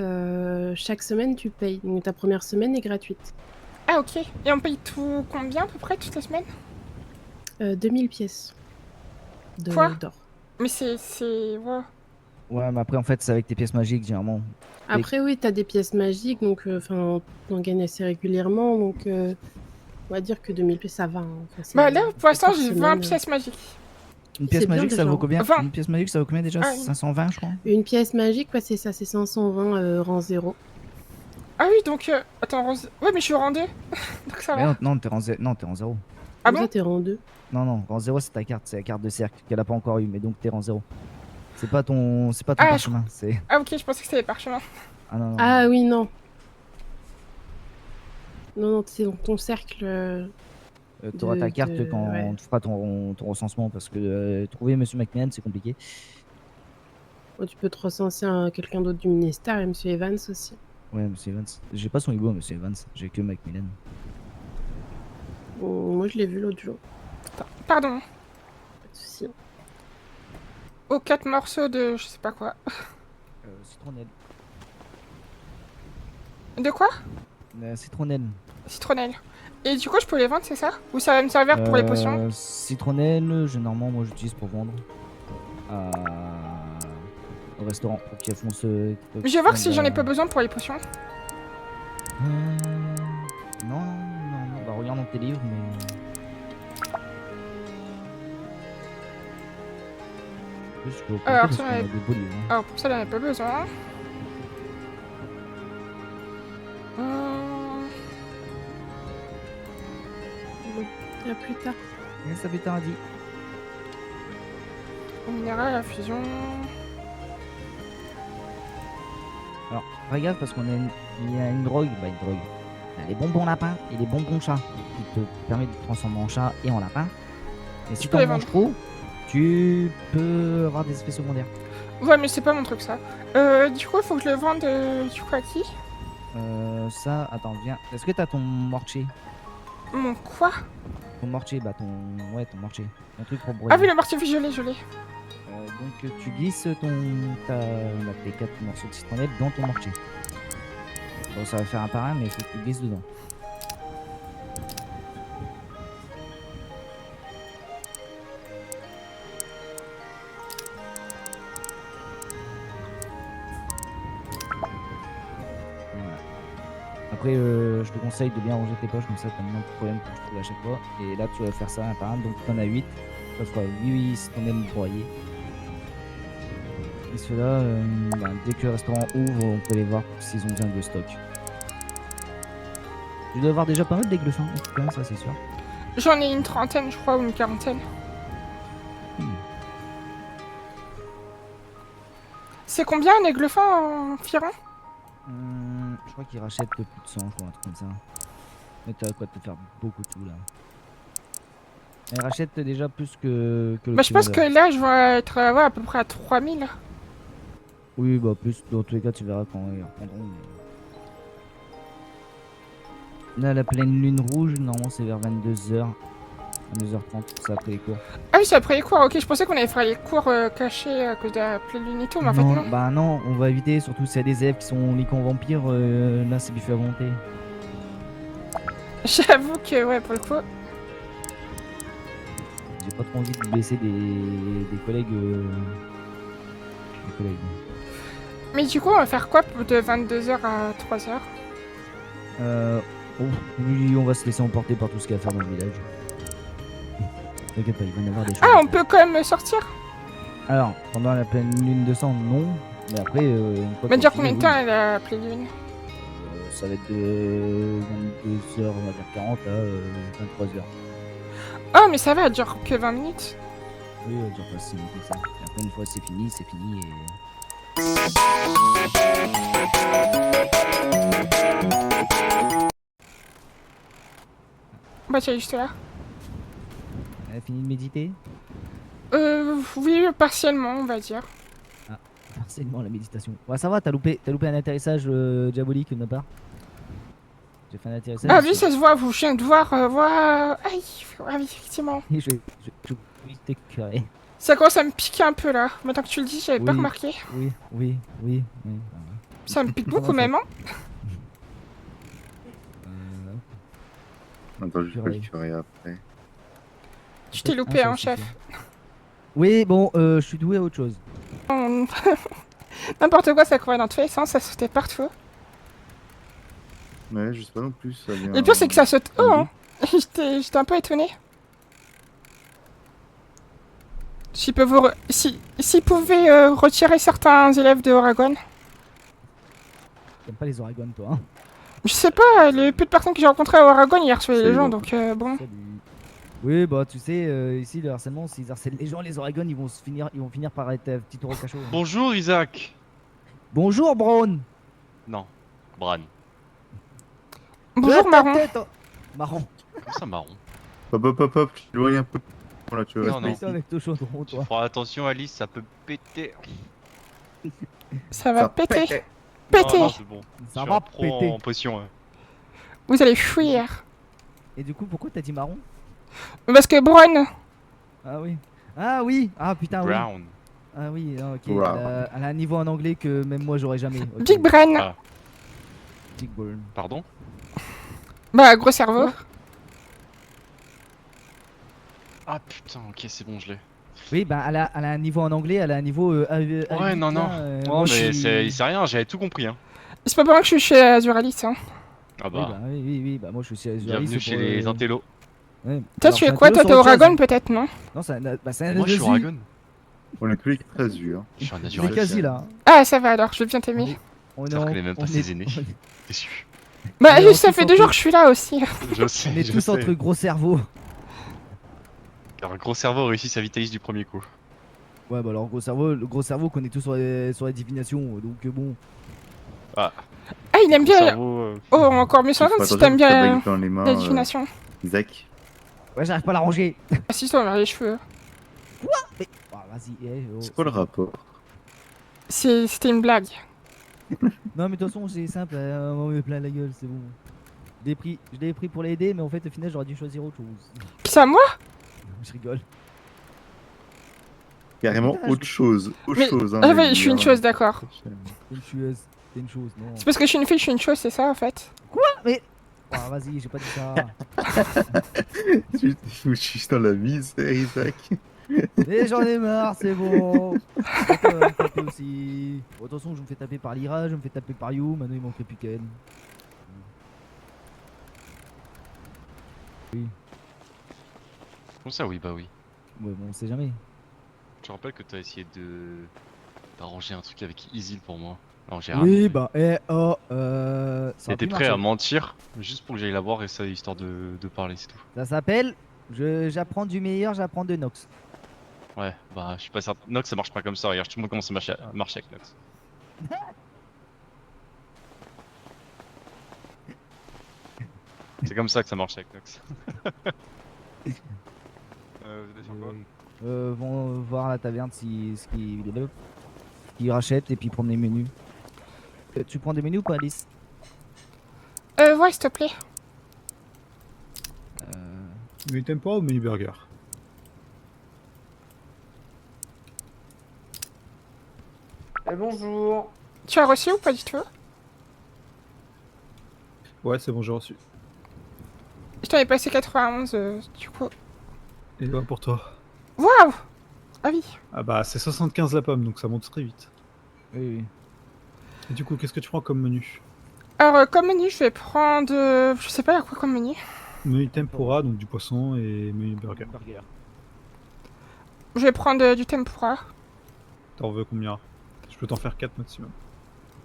chaque semaine tu payes, donc ta première semaine est gratuite. Ah, ok. Et on paye tout combien à peu près toutes les semaines? 2000 pièces Quoi d'or. Mais c'est. Ouais. Ouais, mais après, en fait, c'est avec tes pièces magiques, généralement. Après, oui, t'as des pièces magiques, donc on en gagne assez régulièrement, donc on va dire que 2000 pièces, ça va. Hein. Enfin, Bah là, pour l'instant, par j'ai semaine, 20 pièces magiques. Une pièce C'est bien magique, ça déjà. vaut combien? 20. Une pièce magique, ça vaut combien déjà? Ah, 520, je crois. Une pièce magique, ouais, c'est ça, c'est 520 rang 0. Ah oui, donc... Attends, ouais, mais je suis rang 2. Donc ça Mais va. non, t'es en 0. Ah Comme bon ça, t'es rang 2. Non, rang 0, c'est ta carte, c'est la carte de cercle qu'elle a pas encore eu, mais donc t'es rang 0. C'est pas ton Ah, parchemin, c'est... Ah ok, je pensais que c'était les parchemins. Ah non, non. Ah oui, non. Non, c'est dans ton cercle. T'auras ta carte quand ouais. tu feras ton recensement, parce que trouver Monsieur Macmillan, c'est compliqué. Oh, tu peux te recenser à quelqu'un d'autre du ministère, et Monsieur Evans aussi. Ouais, Monsieur Evans. J'ai pas son hibou, Monsieur Evans, j'ai que Macmillan. Moi, je l'ai vu l'autre jour. Pardon. Pas de soucis. Aux 4 morceaux de... je sais pas quoi. Citronnelle. De quoi? Citronnelle. Citronnelle. Et du coup, je peux les vendre, c'est ça? Ou ça va me servir pour les potions? Citronnelle, généralement, moi j'utilise pour vendre au restaurant pour qu'ils font ce. Mais je vais voir si j'en ai pas besoin pour les potions. Non, bah regarde dans tes livres, mais. Juste, je peux Alors, parce ça, qu'on a ouais. des beaux livres, hein. Alors, pour ça, j'en ai pas besoin. Bon, à plus tard. Et ça fait tard, dit. Minéral, la fusion... Alors, fais gaffe parce il y a une drogue, bah une drogue. Il y a les bonbons lapins et les bonbons chats qui te permettent de te transformer en chat et en lapin. Et si peux les t'en manges vendre. trop, tu peux avoir des effets secondaires. Ouais, mais c'est pas mon truc, ça. Du coup, il faut que je le vende, du coup, à qui? Ça, attends, viens. Est-ce que t'as ton mortier? Mon quoi? Ton mortier, bah ton... Ouais, ton mortier. Un truc pour broyer. Ah oui, le mortier, je l'ai. Donc tu glisses tes 4 morceaux de citronnelle dans ton mortier. Bon, ça va faire un par un, mais il faut que tu glisses dedans. Voilà. Après, je te conseille de bien ranger tes poches, comme ça t'as moins de problèmes pour trouver à chaque fois. Et là, tu vas faire ça un par un, donc t'en as 8. Ça fera 8 citronnelles broyées. Et ceux-là, dès que le restaurant ouvre, on peut les voir s'ils ont besoin de stock. Tu dois avoir déjà pas mal d'aiglefins, en tout cas, ça c'est sûr. J'en ai une trentaine, je crois, ou une quarantaine. C'est combien un aiglefin environ? Je crois qu'ils rachètent plus de 100, je crois, un truc comme ça. Mais t'as quoi de te faire beaucoup de tout là. Ils rachètent déjà plus que le Bah, je pense prix que vendeur. là, je vais être à peu près à 3000. Oui, bah plus, dans tous les cas, tu verras quand ils reprendront. Mais... Là, la pleine lune rouge, normalement, c'est vers 22h. 22h30, c'est après les cours. Ah oui, c'est après les cours, ok, je pensais qu'on allait faire les cours cachés à cause de la pleine lune et tout, mais en fait non. Bah non, on va éviter, surtout s'il y a des élèves qui sont licans vampires, là c'est buffet à volonté. J'avoue que, ouais, pour le coup... J'ai pas trop envie de blesser des collègues. Des collègues. Mais du coup, on va faire quoi de 22h à 3h? Oh, oui, on va se laisser emporter par tout ce qu'il y a à faire dans le village. T'inquiète pas, il va y en avoir des choses. Ah, on peut quand même sortir? Alors, pendant la pleine lune de sang, non. Mais après, une fois Mais que dire c'est combien de fini, temps la pleine lune? ça va être de 22h, on va dire 40 à 23h. Oh, mais ça va, elle dure que 20 minutes. Oui, elle dure pas si longtemps que ça. Et après, une fois c'est fini et... Bah, c'est juste là. Elle a fini de méditer? Oui, partiellement, on va dire. Ah, partiellement la méditation. Ouais, ça va, t'as loupé un atterrissage diabolique de ma part. J'ai fait un atterrissage. Ah oui, ça se voit, je viens de voir, voir... Aïe, ah oui, effectivement. Je t'ai curé. Ça commence à me piquer un peu, là. Maintenant que tu le dis, j'avais pas Oui. remarqué. Oui. Ça me pique beaucoup, même, hein. Attends, je vais le curer après. Tu t'es loupé, ça hein, aussi, chef. Oui, bon, je suis doué à autre chose. On N'importe quoi, ça courait dans tous les sens, ça sautait partout. Ouais, je sais pas non plus. Ça vient... Et le pire, c'est que ça saute haut, hein. J'étais un peu étonnée. S'ils pouvaient retirer certains élèves de Oregon. T'aimes pas les Oregon, toi, hein? Je sais pas, les peu de personnes que j'ai rencontrées à Oregon, ils harcelaient les Salut, gens, bon. donc bon. Salut. Oui, bah tu sais, ici le harcèlement, s'ils harcèlent les gens, les Oregon, ils vont finir par être petit taureau cachot. Hein. Bonjour Isaac. Bonjour, Brown. Non, Bran. Bonjour, Marron. Marron. Comment ça marron? Hop, tu t'éloignes un peu. Voilà, tu Non, restes non. ici. Avec ton chaudron, Tu toi. feras attention Alice, ça peut péter. Ça va Ça péter. pète. Péter. Non, non, c'est bon. Ça Je suis va un pro péter. en potion. Ouais. Vous allez fuir. Et du coup, pourquoi t'as dit marron? Parce que Brown, Ah oui. Ah oui. Ah putain, oui. Brown. Ah oui, ah, ok. Wow. Elle a un niveau en anglais que même moi j'aurais jamais. Ok. Big Brain, Ah, Big Brain. pardon? bah gros cerveau. Ah putain, ok, c'est bon, je l'ai. Oui, bah elle a un niveau en anglais, elle a un niveau. Ouais, non, non. moi, Non, je mais suis- c'est rien, j'avais tout compris. Hein. C'est pas pour moi que je suis chez Azuralis, hein. Ah Oui, bah, bah oui, bah moi je suis Azuralis, bienvenue c'est chez pour, les intellos. Ouais. Toi, Alors, tu es c'est quoi? un Toi, télo t'es sur autre chose. Oregon, peut-être, non? Non, c'est un Moi, je suis dessus. Oregon. On est tous les quatre azur. Hein. Je suis un C'est Azuralis. quasi là. Ah, ça va alors, je vais bien t'aimer. On C'est-à-dire qu'elle est même pas ses aînés. Déçu. Bah, Mais on ça tous fait 2 jours que je suis là aussi. Je sais, on est je tous sais. entre gros cerveaux. Car un gros cerveau réussit sa vitalise du premier coup. Ouais, bah alors le gros cerveau connaît tout sur les divinations, donc bon. Ah, il aime bien. Cerveau, Oh, encore mieux sur Faut si attention t'aimes que ta bien bague dans les mains, la divination. Isaac. Ouais, j'arrive pas à la ranger. Ah, si, toi, vers les cheveux. Mais... Ah, vas-y, oh, C'est quoi le rapport? C'était une blague. Non, mais de toute façon, c'est simple, on me met plein la gueule, c'est bon. Je l'ai pris pour l'aider, mais en fait, au final, j'aurais dû choisir autre chose. C'est à moi? Je rigole. Carrément Putain, autre chose. Autre Mais- chose. Hein, Ah, les ouais, je suis une gars. chose, d'accord. C'est une chose, non. C'est parce que je suis une fille, je suis une chose, c'est ça, en fait. Ah, vas-y, j'ai pas dit ça. Tu t'es foutu dans la misère, Isaac. Mais j'en ai marre, c'est bon. Pourquoi me taper aussi. Bon, attention, je me fais taper par Lyra, je me fais taper par You, maintenant il manquerait plus qu'elle. Oui, Comment ça, oui, bah oui. ouais, bon, on sait jamais. Je te rappelle que t'as essayé d'arranger un truc avec Isil pour moi. Non, j'ai Oui, rien. bah, ça a T'étais pu prêt à marcher. mentir juste pour que j'aille la voir et ça, histoire de parler, c'est tout. Ça s'appelle, j'apprends du meilleur, j'apprends de Nox. Ouais, bah je suis pas certain. Nox ça marche pas comme ça, regarde, je te montre comment ça marche avec Nox. C'est comme ça que ça marche avec Nox. Vous êtes sur quoi Vont voir à la taverne ce qu'ils rachètent et puis prendre les menus. Tu prends des menus ou pas, Alice? Ouais, s'il te plaît. Menu tempura ou menu burger? Bonjour. Tu as reçu ou pas du tout? Ouais, c'est bon, j'ai reçu. Je t'en ai passé 91, du coup. Et ouais, pour toi. Waouh! Ah oui. Ah bah, c'est 75 la pomme, donc ça monte très vite. Oui, oui. Et du coup, qu'est-ce que tu prends comme menu? Alors, comme menu, je vais prendre. Je sais pas, il y a quoi comme menu? Menu tempura, donc du poisson, et menu burger. Je vais prendre du tempura. T'en veux combien? Je peux t'en faire 4 maximum.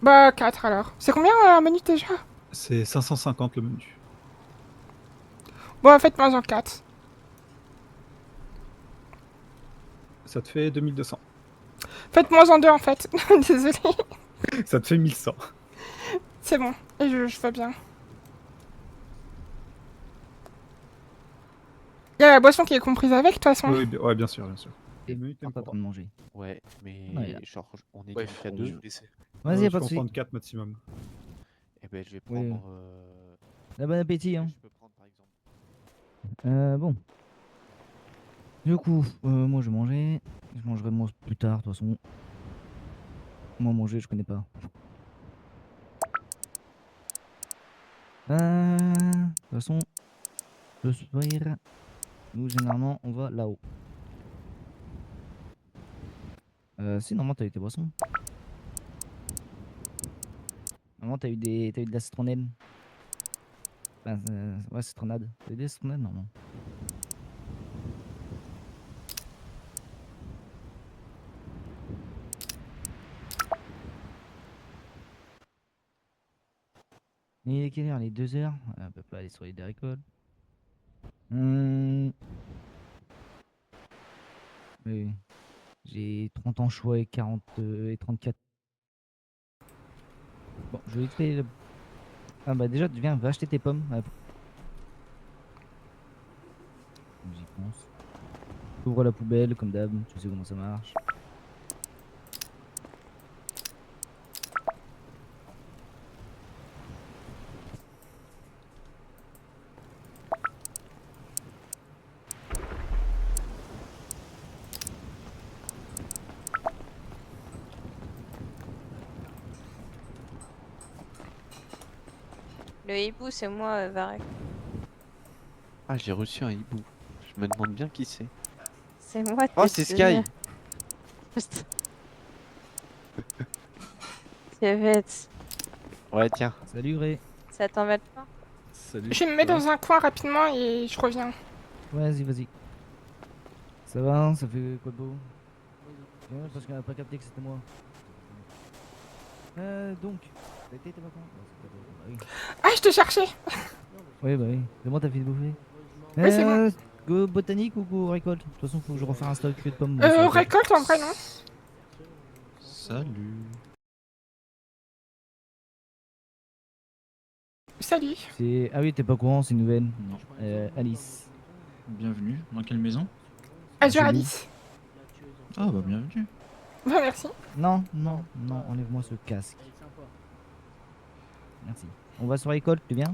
Bah, 4 alors. C'est combien un menu déjà? C'est 550 le menu. Bon, faites-moi en 4. Ça te fait 2200. Faites-moi en 2 en fait. Désolé. Ça te fait 1100. C'est bon. Et je vais bien. Il y a la boisson qui est comprise avec, de toute façon. Oui, ouais, bien sûr, bien sûr. Et menu on tempura. de manger. Ouais, mais Ouais. genre, on est Ouais, donc à faut 2. vous laisser. Vas-y, Je pas peux de en soucis. prendre 4 maximum. Et ben, je vais Oui. prendre. Bon appétit, hein. Je peux prendre par exemple. Bon. Du coup, moi je vais manger. Je mangerai moi plus tard, de toute façon. Moi manger, je connais pas. De toute façon, le soir, nous généralement on va là-haut. Si, normalement, t'as eu tes boissons. Normalement, t'as eu de la citronnelle. Enfin, ouais, citronnade. T'as eu des citronnades, normalement. Il est quelle heure? Les 2 heures? On peut pas aller sur les des récoltes. Oui. J'ai 30 ans choix et 40 et 34. Bon, je vais vite fait. Ah bah déjà, viens, va acheter tes pommes. J'y pense. Ouvre la poubelle comme d'hab, tu sais comment ça marche. Le hibou, c'est moi, Varek. Ah, j'ai reçu un hibou. Je me demande bien qui c'est. C'est moi, Oh, t'es c'est sûr. Sky. C'est bête. Ouais, tiens. Salut Ray. Ça t'embête pas? Salut. Je me mets dans un coin rapidement et je reviens. Vas-y, vas-y. Ça va? Ça fait quoi de beau? Ouais, parce qu'on a pas capté que c'était moi. Donc, t'as été tes vacances? Bah oui. Ah, je te cherchais. Oui, bah oui. Comment t'as fait de bouffer? Oui, c'est bon. Go botanique ou go récolte? De toute façon, faut que je refasse un stock de pommes. Récolte en vrai, non? Salut. Salut. Ah oui, t'es pas au courant, c'est une nouvelle. Non. Alice. Bienvenue. Dans quelle maison? Azur Chez vous. Alice. Ah bah bienvenue. Bah, merci. Non, non, non, enlève-moi ce casque. Merci. On va sur récolte, tu viens?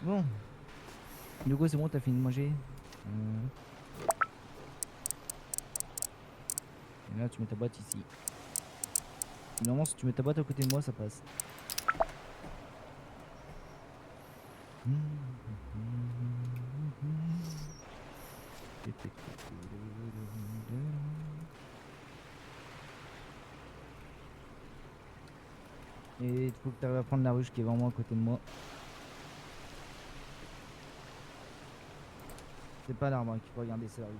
Bon. Du coup, c'est bon, t'as fini de manger? Et là, tu mets ta boîte ici. Normalement, si tu mets ta boîte à côté de moi, ça passe. Et il faut que tu arrives à prendre la ruche qui est vraiment à côté de moi. C'est pas l'arbre hein, qu'il faut regarder, c'est la ruche.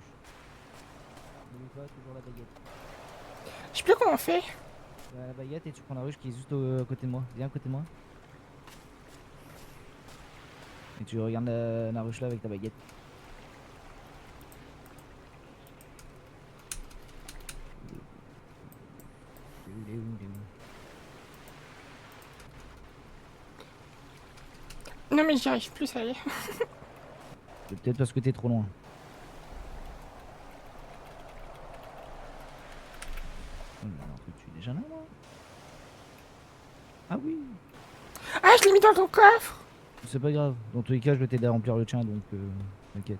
N'oublie pas, toujours la baguette. Je sais plus comment on fait. La baguette et tu prends la ruche qui est juste à côté de moi. Viens à côté de moi. Et tu regardes la ruche là avec ta baguette. Non, mais j'y arrive plus, ça y est. C'est peut-être parce que t'es trop loin. Oh, mais alors que tu es déjà là, moi. Ah oui. Ah, je l'ai mis dans ton coffre. C'est pas grave. Dans tous les cas, je vais t'aider à remplir le tien, donc t'inquiète.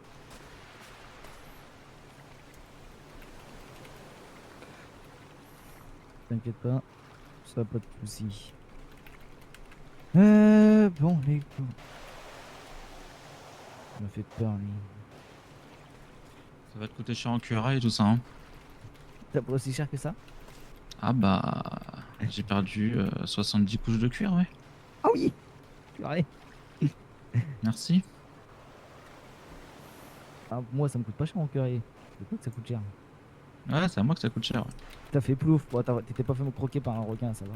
T'inquiète pas, ça va pas de soucis. Bon, les coups. Il m'a fait peur, lui. Ça va te coûter cher en cuiraille et tout ça, hein. T'as pas aussi cher que ça? Ah bah... J'ai perdu 70 couches de cuir, ouais. Ah oui. Purée. Merci. Ah, moi, ça me coûte pas cher en curé. C'est quoi que ça coûte cher? Ouais, c'est à moi que ça coûte cher, ouais. T'as fait plouf, t'étais pas fait me croquer par un requin, ça va.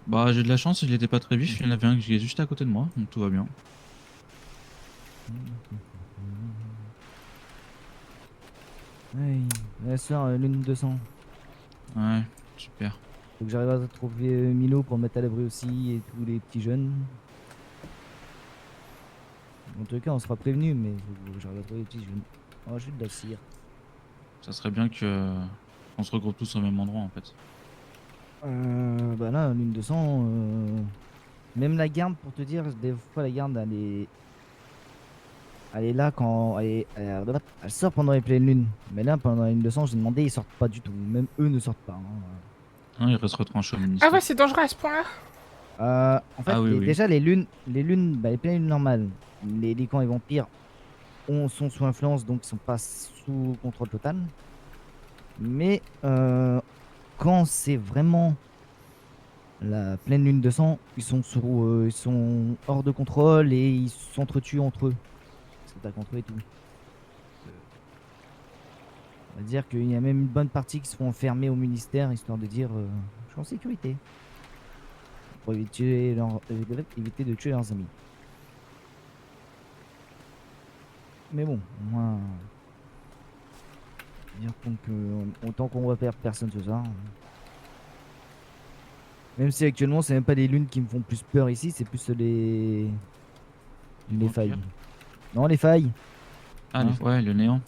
Bah j'ai de la chance, il était pas très vif, il y en avait un qui est juste à côté de moi, donc tout va bien. Ouais, la soeur, lune 200. Ouais, super. Faut que j'arrive à trouver Milo pour me mettre à l'abri aussi et tous les petits jeunes. En tout cas, on sera prévenus, mais faut que j'arrive à trouver les petits jeunes. Oh, j'ai de la cire. Ça serait bien que on se regroupe tous au même endroit en fait. Bah là, lune 200, même la garde, pour te dire, des fois la garde, elle est là quand elle sort pendant les pleines lunes. Mais là, pendant la lune 200, j'ai demandé, ils sortent pas du tout. Même eux ne sortent pas. Non, il reste retranché au Ah ministère. ouais, c'est dangereux à ce point-là. En fait, Ah oui, oui. déjà les lunes, bah, les pleines lunes normales, les lycans et vampires sont sous influence, donc ils sont pas sous contrôle total. Mais quand c'est vraiment la pleine lune de sang, ils sont hors de contrôle et ils s'entretuent entre eux. Ils s'attaquent entre eux et tout. On va dire qu'il y a même une bonne partie qui se font enfermer au ministère histoire de dire je suis en sécurité. Pour éviter de tuer leurs amis. Mais bon, moi. Dire autant qu'on va perdre personne ce soir. Même si actuellement c'est même pas les lunes qui me font plus peur ici, c'est plus les failles. Non, les failles. Ah, ouais, le néant.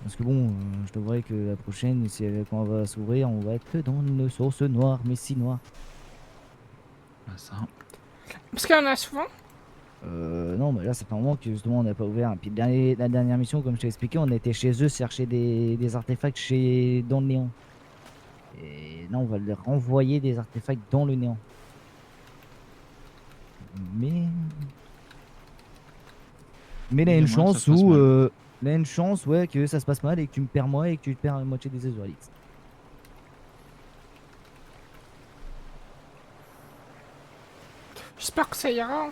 Parce que bon, je t'avouerai que la prochaine, quand on va s'ouvrir, on va être dans une sauce noire, mais si noire. Ah, ça. Parce qu'il y en a souvent. Non, mais là, ça fait un moment que justement on n'a pas ouvert. Puis la dernière mission, comme je t'ai expliqué, on était chez eux chercher des artefacts dans le néant. Et là, on va leur renvoyer des artefacts dans le néant. Mais là, il y a une chance où. Là, il y a une chance, ouais, que ça se passe mal et que tu me perds moi et que tu te perds la moitié des Azuralis. J'espère que ça ira. Ah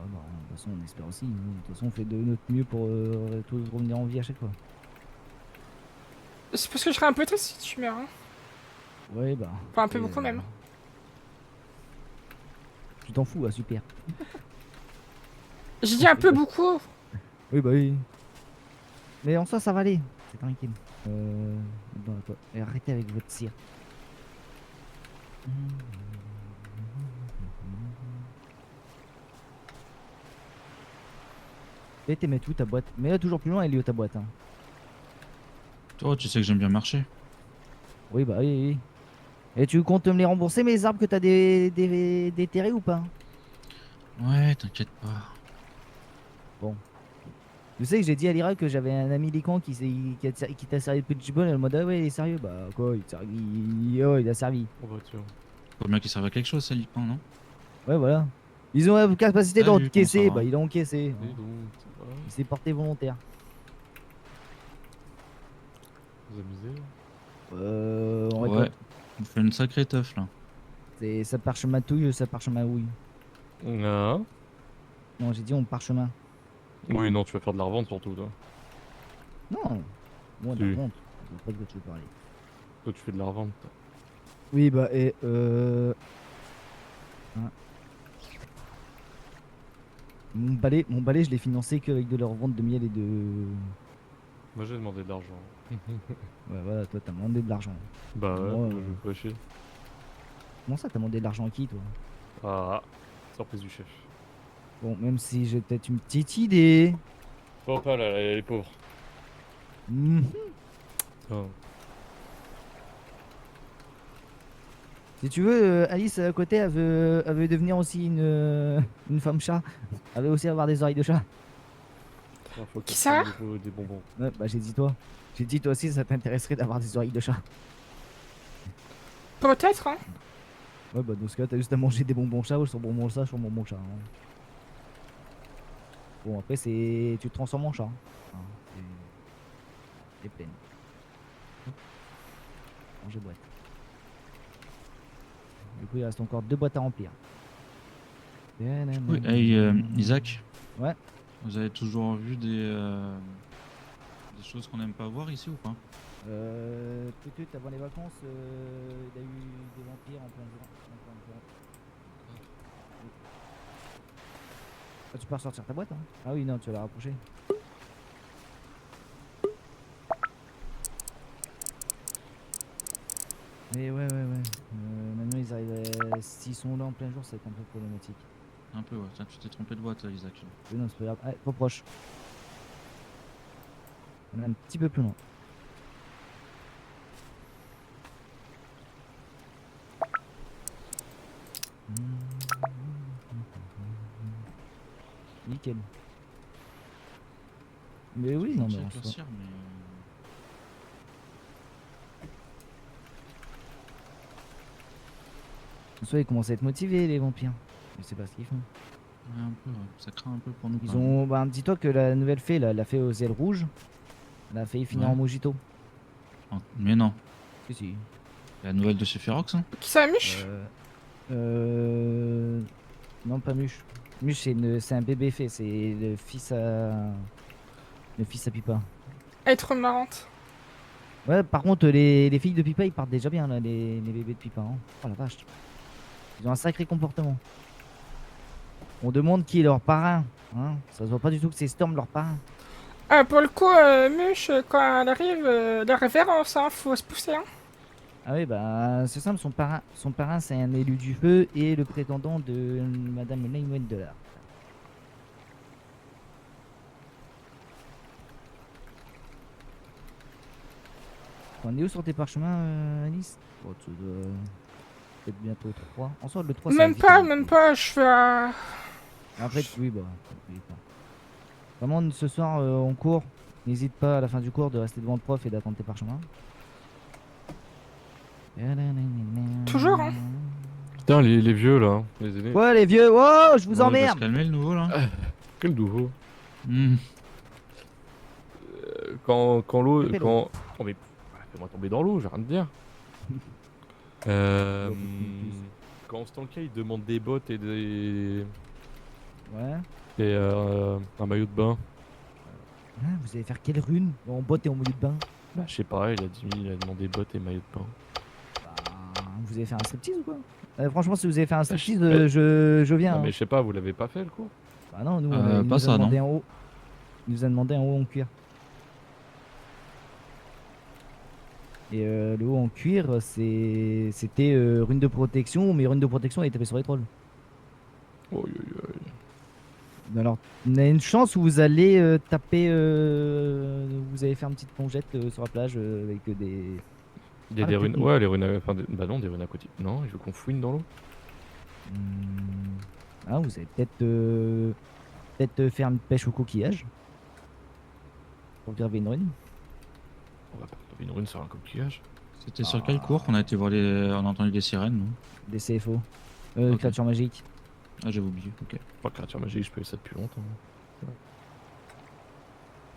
bah, de toute façon, on espère aussi. De toute façon, on fait de notre mieux pour tous revenir en vie à chaque fois. C'est parce que je serais un peu triste si tu meurs. Hein. Ouais, bah. Enfin, un peu beaucoup même. Tu t'en fous, ah, super. J'ai dit un peu beaucoup. Oui, bah oui. Mais en soi, ça va aller. C'est tranquille. Bon, quoi. Et arrêtez avec votre cire. Et t'es mettre où ta boîte? Mais là, toujours plus loin, elle est où ta boîte hein. Toi, tu sais que j'aime bien marcher. Oui, bah oui, oui. Et tu comptes me les rembourser, mes arbres que t'as déterrés ou pas? Ouais, t'inquiète pas. Bon. Tu sais que j'ai dit à Lyra que j'avais un ami Lican qui t'a servi de petit bol et le mode ah ouais, il est sérieux. Bah quoi, il a servi. Faut bien qu'il serve à quelque chose, ça, Lipan, non? Ouais, voilà. Ils ont la capacité Salut, d'encaisser, comment ça va bah il a encaissé. Il s'est porté volontaire. Vous amusez? On Ouais, récolte. on fait une sacrée teuf là. C'est ça parchemin touille, ça parchemin ouille. Non. Non, j'ai dit on parchemin. Oui, non, tu vas faire de la revente surtout, toi. Non. Moi, de Si. la vente. Je sais pas de quoi tu veux parler. Toi, tu fais de la revente. Oui, bah, et hein. Mon balai, je l'ai financé qu'avec de la revente de miel et de. Moi, j'ai demandé de l'argent. Ouais, voilà, toi, t'as demandé de l'argent. Bah ouais, Moi, je me ferais chier. Comment ça, t'as demandé de l'argent à qui, toi? Ah, surprise du chef. Bon, même si j'ai peut-être une petite idée. Oh, pas là, elle est pauvre. Mhm. Oh. Si tu veux, Alice à côté, elle veut devenir aussi une femme chat. Elle veut aussi avoir des oreilles de chat. Ah, faut Qui qu'elle ça prenne des bonbons. Ouais, bah j'ai dit toi. J'ai dit toi aussi, ça t'intéresserait d'avoir des oreilles de chat. Peut-être, hein. Ouais, bah dans ce cas, t'as juste à manger des bonbons chat ou sur bonbons chat, sur bonbons chat. Hein. Bon, après, tu te transformes en chat. Hein. C'est pleine. Manger boîte. Du coup, il reste encore 2 boîtes à remplir. Oui, hey, Isaac. Ouais. Vous avez toujours vu des choses qu'on n'aime pas voir ici ou pas? Peut-être avant les vacances, il y a eu des vampires en plein jour. Ah, tu peux ressortir ta boîte hein? Ah oui, non, tu vas la rapprocher. Mais ouais. Maintenant, ils arrivent s'ils sont là en plein jour, ça va être un peu problématique. Un peu, ouais. Tiens, tu t'es trompé de boîte, Isaac. Oui, non, c'est pas grave. Allez, trop proche. On est un petit peu plus loin. Nickel. Mais oui, non, mais en soi. En soi, ils commencent à être motivés, les vampires. Je sais pas ce qu'ils font. Ouais, un peu, ouais. Ça craint un peu pour nous. Ils quand même. ont. Bah, dis-toi que la nouvelle fée, là, elle a fait aux ailes rouges. Elle a failli finir Ouais. en mojito. Oh, mais non. Si, si. La nouvelle de chez Ferox, hein. Qui ça, Muche Non, pas Muche. Muche, c'est un bébé fée. C'est le fils à. Le fils à Pipa. Elle est trop marrante. Ouais, par contre, les filles de Pipa, ils partent déjà bien, là, les bébés de Pipa. Hein. Oh la vache. Ils ont un sacré comportement. On demande qui est leur parrain. Hein. Ça se voit pas du tout que c'est Storm leur parrain. Ah, pour le coup, Muche, quand elle arrive, la révérence, hein, faut se pousser. Hein. Ah oui, bah c'est simple, son parrain c'est un élu du feu et le prétendant de Madame Neymoun de l'Art. On est où sur tes parchemins, Alice? Oh, tu dois peut-être bientôt 3. En sort le 3 Même pas, je fais à... Après, oui, bah. Oui, pas. Vraiment, ce soir, on court. N'hésite pas à la fin du cours de rester devant le prof et d'attendre tes parchemins. Toujours, hein. Putain, les vieux là, hein, les aînés. Ouais, les vieux, oh, je vous Ouais, il va emmerde. se calmer le nouveau là. Quel nouveau. Hmm. Quand l'eau. Fais-le. Quand. Oh mais. Fais-moi tomber dans l'eau, j'ai rien de dire. Quand Stanka il demande des bottes et des. Ouais. Et un maillot de bain. Ah, vous allez faire quelle rune en botte et en maillot de bain? Bah, je sais pas, il a demandé bottes et maillot de bain. Bah, vous avez fait un striptease ou quoi? Franchement, si vous avez fait un striptease, je- je viens. Non, hein. mais je sais pas, vous l'avez pas fait le coup? Bah non, nous, il pas nous ça, a demandé non. un haut. Il nous a demandé un haut en cuir. Et le haut en cuir, c'était rune de protection, mais rune de protection elle est tapée sur les trolls. Oh, oui, oui. Alors, on a une chance où vous allez taper. Vous allez faire une petite plongette sur la plage avec des. Il y a Ah, des peut-être runes. une- Ouais, les runes. Enfin, bah non, des runes aquatiques. Non, il veut qu'on fouine dans l'eau. Ah, vous allez peut-être faire une pêche au coquillage. Pour graver une rune. On va pas trouver une rune sur un coquillage. C'était sur quel cours qu'on a été voir les. On a entendu des sirènes, nous? Des CFO. Ok. Créature magique. Ah, j'avais oublié, ok. Oh, créature magique, je peux ça depuis longtemps.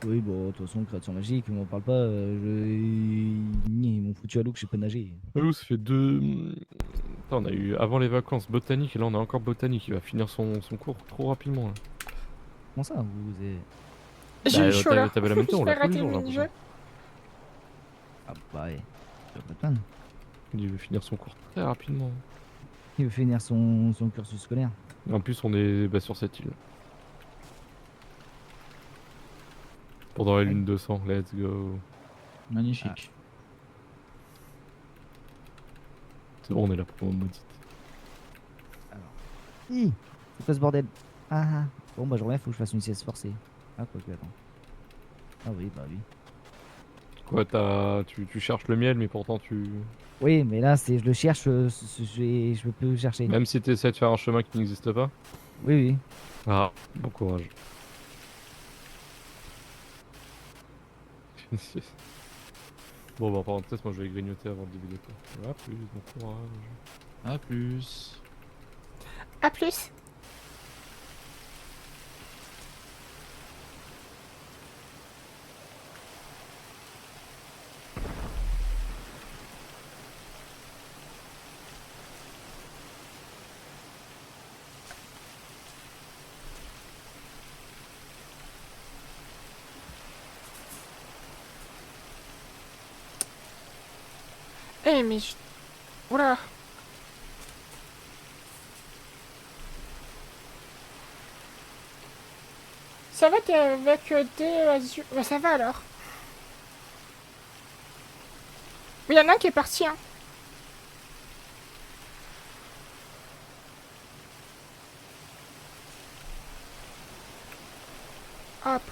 Oui, bon, de toute façon, créature magique, on m'en parle pas. Ils m'ont foutu à l'eau que je sais pas nager. Oh, ça fait deux. Attends, on a eu avant les vacances botanique et là on a encore botanique. Il va finir son cours trop rapidement. Là. Comment ça, vous avez. J'ai eu chaud là. T'avais la même temps, on Je vais l'a tous rater les jours. le j'ai mini-jeu. Ah, bah ouais. Ça va pas te plaindre. Il veut finir son cours très rapidement. Il veut finir son cursus scolaire. Et en plus, on est sur cette île. Pendant la lune 200, let's go. Magnifique. C'est bon, on est là pour maudite. Hi, c'est quoi ce bordel? Ah ah. Bon, bah je reviens, faut que je fasse une sieste forcée. Ah, quoi que, attends. Ah oui, bah oui. Quoi, tu cherches le miel, mais pourtant tu. Oui, mais là, je le cherche, je peux le chercher. Même si tu essaies de faire un chemin qui n'existe pas. Oui, oui. Ah, bon courage. Bon, bah, en parenthèse, moi je vais grignoter avant de débuter. A plus, bon courage. A plus. A plus. Eh mais je... Oula. Ça va, t'es avec des azur... Bah ça va alors. Mais y'en a un qui est parti, hein. Hop.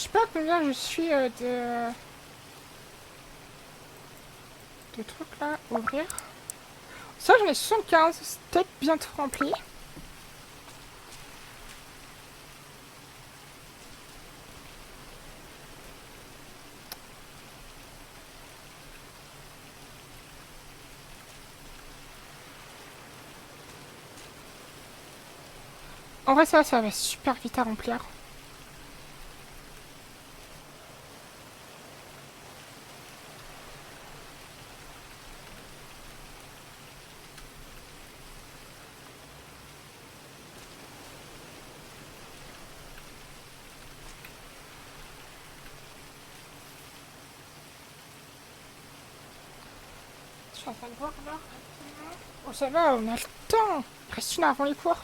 Je sais pas combien je suis de trucs là, ouvrir. Ça j'en ai 75, c'est peut-être bientôt rempli. En vrai ça va super vite à remplir. Je suis en train de voir là. Oh ça va, on a le temps. Il reste une heure avant les cours.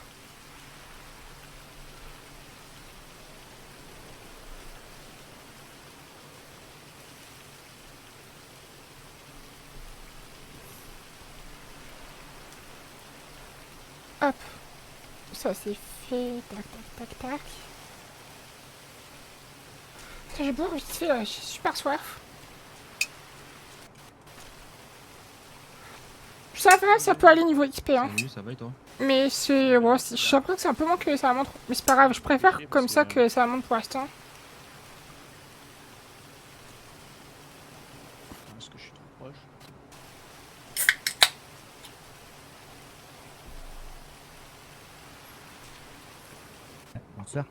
Hop, ça c'est fait, tac tac tac tac. Putain, j'ai boire vite fait, j'ai super soif. Ça va, ça peut aller niveau XP hein. Salut, ça va et toi? Mais c'est... Ouais, j'ai l'impression que c'est un peu moins que ça monte. Mais c'est pas grave, je préfère comme ça que ça monte pour l'instant. Parce que je suis trop proche. Bonsoir.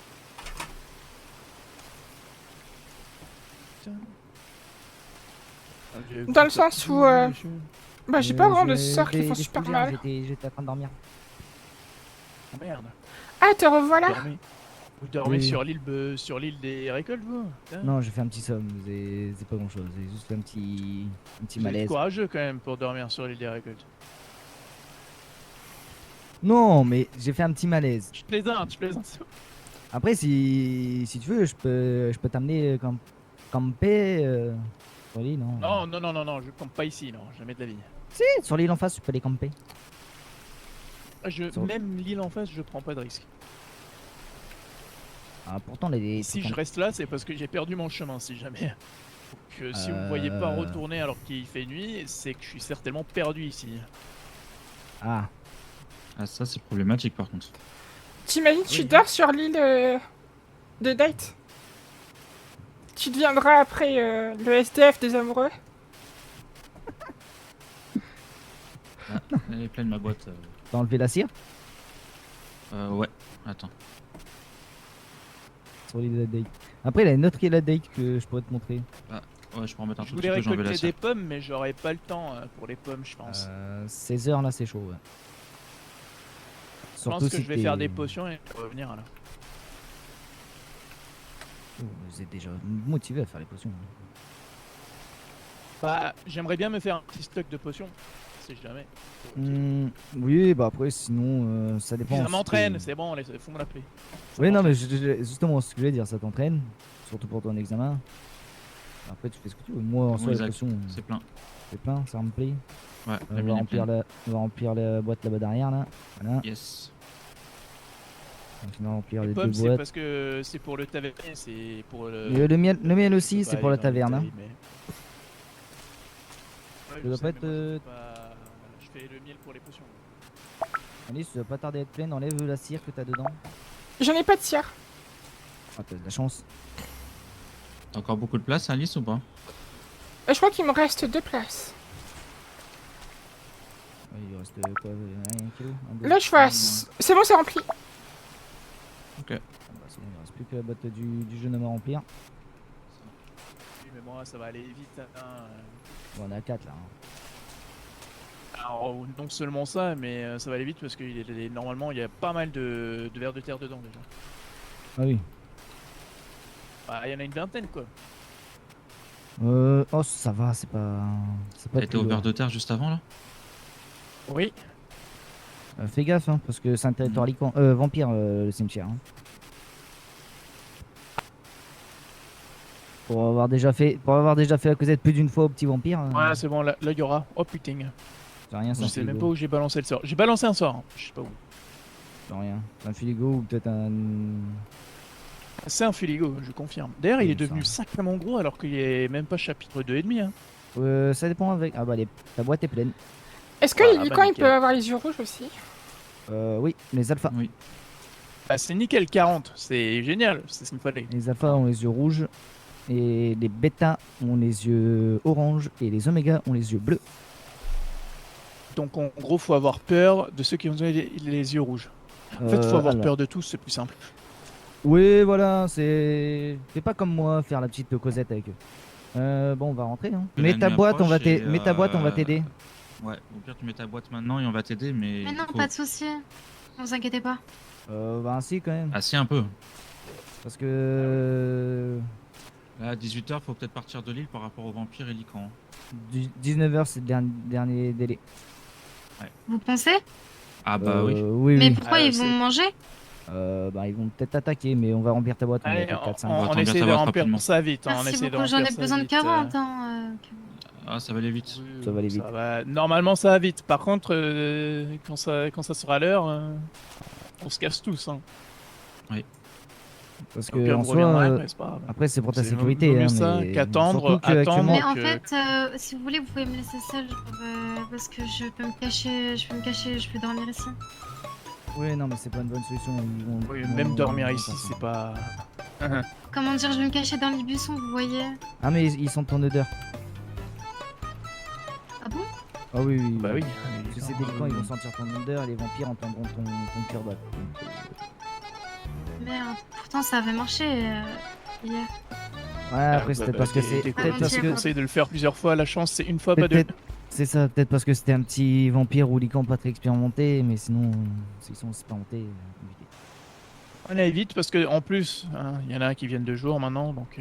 Dans le sens où... Bah j'ai pas vraiment de sorts qui font super mal. J'étais en train de dormir. Ah merde. Ah, te revoilà. Vous dormez Oui. sur l'île des récoltes, vous? Hein? Non, j'ai fait un petit somme, c'est pas grand chose, j'ai juste fait un petit Vous êtes malaise. courageux quand même pour dormir sur l'île des récoltes. Non, mais j'ai fait un petit malaise. Je plaisante. Après, si tu veux, je peux t'amener camper sur l'île, non? Non, je campe pas ici, non, jamais de la vie. Si, sur l'île en face, tu peux les camper. Même l'île en face, je prends pas de risque. Ah, pourtant, les... Si je reste là, c'est parce que j'ai perdu mon chemin, si jamais. Donc si vous me voyez pas retourner alors qu'il fait nuit, c'est que je suis certainement perdu ici. Ah. Ah, ça c'est problématique par contre. T'imagines, tu dors sur l'île de Date. Tu deviendras après le SDF des amoureux. Ah, elle est pleine ma boîte. T'as enlevé la cire? Ouais, attends. Sur l'île de Date. Après, il y a une autre île à Date que je pourrais te montrer. Ah, ouais, je peux en mettre un Je tout voulais petit peu, j'ai enlevé la récolter des cire. pommes, mais j'aurais pas le temps pour les pommes, je pense. 16 heures là, c'est chaud. Ouais. Je pense que je vais faire des potions et revenir là. Oh, vous êtes déjà motivé à faire les potions. Bah, j'aimerais bien me faire un petit stock de potions, si jamais. Oui, bah après, sinon, ça dépend. Ça m'entraîne, c'est bon, faut me l'appeler. Oui, non, mais justement, ce que je veux dire, ça t'entraîne, surtout pour ton examen. Après, tu fais ce que tu veux. Moi, en soi, la potion, c'est plein. C'est plein, ça remplit. Ouais, on va remplir la boîte là-bas derrière, là. Voilà. Yes. Donc, on va remplir Les les pommes, deux c'est boîtes. parce que c'est pour le tavernier, c'est pour le... Le miel aussi, Faut c'est pas pour la aller dans les taverne. Hein. détails, mais- Ouais, Ça je doit sais, pas mais moi, être. je fais le miel pour les potions. Alice, tu dois pas tarder à être pleine, enlève la cire que t'as dedans. J'en ai pas de cire. Ah, t'as de la chance. T'as encore beaucoup de place, Alice, ou pas? Je crois qu'il me reste 2 places. Ouais, il reste quoi? Un kilo? Là, je vois. C'est bon, c'est rempli. Ok. Bah, c'est bon, il reste plus que la boîte du jeune homme à remplir. Oui, mais moi, ça va aller vite. Hein. Bon, on est à 4 là. Hein. Alors, non seulement ça, mais ça va aller vite parce que normalement, il y a pas mal de vers de terre dedans déjà. Ah oui. Bah, il y en a une vingtaine, quoi. Oh, ça va, c'est pas. T'as été au verre de terre juste avant là? Oui. Fais gaffe, hein, parce que c'est un territoire vampire, le cimetière. Hein. Pour avoir déjà fait la causette plus d'une fois au petit vampire. Ouais, c'est bon, là, il y aura. Oh putain. C'est rien, c'est Je un sais même frigo. pas où j'ai balancé le sort. J'ai balancé un sort, hein. Je sais pas où. C'est rien. C'est un frigo ou peut-être un. C'est un fuligo, je confirme. D'ailleurs, il Oui, est devenu ça. sacrément gros alors qu'il est même pas chapitre 2,5. Hein. Ça dépend avec. Ah bah ta boîte est pleine. Est-ce que Ah, les bah, licans, ils nickel. peuvent avoir les yeux rouges aussi? Oui, les alphas. Oui. Bah, c'est nickel 40, c'est génial, c'est ce qu'il me fallait. Les alphas ont les yeux rouges. Et les bêtas ont les yeux orange. Et les omégas ont les yeux bleus. Donc en gros, faut avoir peur de ceux qui ont les yeux rouges. En fait, faut avoir alors. peur de tous, c'est plus simple. Oui, voilà, c'est. Fais pas comme moi, faire la petite causette avec eux. Bon, on va rentrer. Hein. Que Mets la ta nuit boîte, on va approche et, mets ta boîte, on va t'aider. Ouais, au pire, tu mets ta boîte maintenant et on va t'aider, mais. Mais non, faut- pas de soucis. Ne vous inquiétez pas. Bah, si, quand même. Ah, si, un peu. Parce que. Là, à 18h, faut peut-être partir de l'île par rapport aux vampires et licans. 19h, c'est le dernier délai. Vous pensez? Ah, bah oui. Oui, Mais oui. pourquoi ils vont manger? Bah, ils vont peut-être t'attaquer, mais on va remplir ta boîte. On Allez, a 4-5 on boîtes. essaie de remplir ça vite. Hein, on Merci essaie de beaucoup, j'en ai remplir ça besoin de vite, 40. Hein, Ah, ça va aller vite. Ça va aller vite. Normalement, ça va vite. Par contre, quand ça sera l'heure, on se casse tous. Hein. Oui. Parce Au que pire, en vous reviendrez soi, après, c'est pas grave. après c'est pour ta C'est sécurité. vaut mieux hein, ça mais qu'attendre, surtout que attendre. Mais actuellement- en fait, si vous voulez, vous pouvez me laisser seule. Parce que je peux me cacher, je peux dormir ici. Oui, non, mais c'est pas une bonne solution. Oui, même dormir ici, c'est pas. Comment dire, je vais me cacher dans les buissons, vous voyez? Ah, mais ils sentent ton odeur. Ah bon? Ah oui, oui. Bah oui. Si c'est des délinquants, ils vont sentir ton odeur et les vampires entendront ton cœur battre. Merde, pourtant ça avait marché hier. Ouais, après c'était parce que c'est peut-être parce que Conseille de le faire plusieurs fois. La chance, c'est une fois, pas deux. peut-être c'est ça, peut-être parce que c'était un petit vampire ou lican pas très expérimenté, mais sinon s'ils sont expérimentés, évitez. On est vite parce que en plus, il y en a un qui viennent 2 jours maintenant, donc.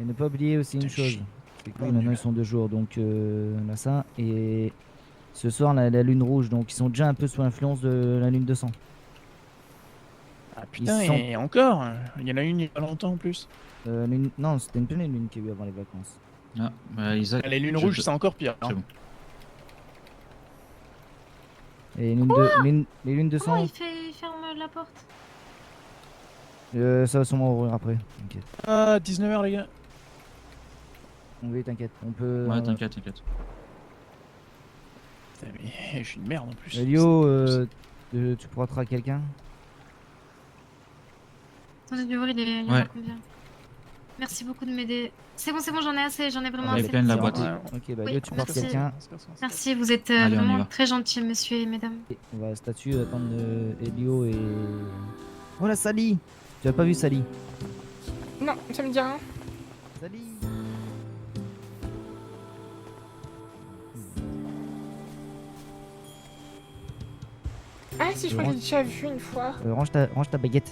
Et ne pas oublier aussi une chose, c'est que oui, maintenant ils sont 2 jours, donc là ça et ce soir la lune rouge, donc ils sont déjà un peu sous l'influence de la lune de sang. Ah putain, Ils sont- et encore, il y en a une il y a pas longtemps en plus. Non, c'était une pleine lune qu'il y a eu avant les vacances. Ah, bah Isaac. Les lunes rouges, c'est encore pire. C'est bon. Et les lunes de Oh, sang, il ferme la porte. ça va sûrement ouvrir après, t'inquiète. Ah, 19h les gars. Oui, t'inquiète, on peut. Ouais, t'inquiète. Putain, mais je suis une merde en plus. Elio, tu pourras traquer quelqu'un? Attendez de voir, il y en Ouais. a combien? Merci beaucoup de m'aider. C'est bon, j'en ai assez, j'en ai vraiment Elle est assez. pleine la merci. boîte. Ok, bah Oui, Elio, tu portes merci. quelqu'un. Merci, vous êtes Allez, on y vraiment va. très gentils, monsieur et mesdames. On va statue attendre Elio et. Oh la Sally! Tu as pas vu Sally? Non, ça me dit rien. Sally! Ah si, je crois que j'ai déjà vu une fois. Range ta baguette.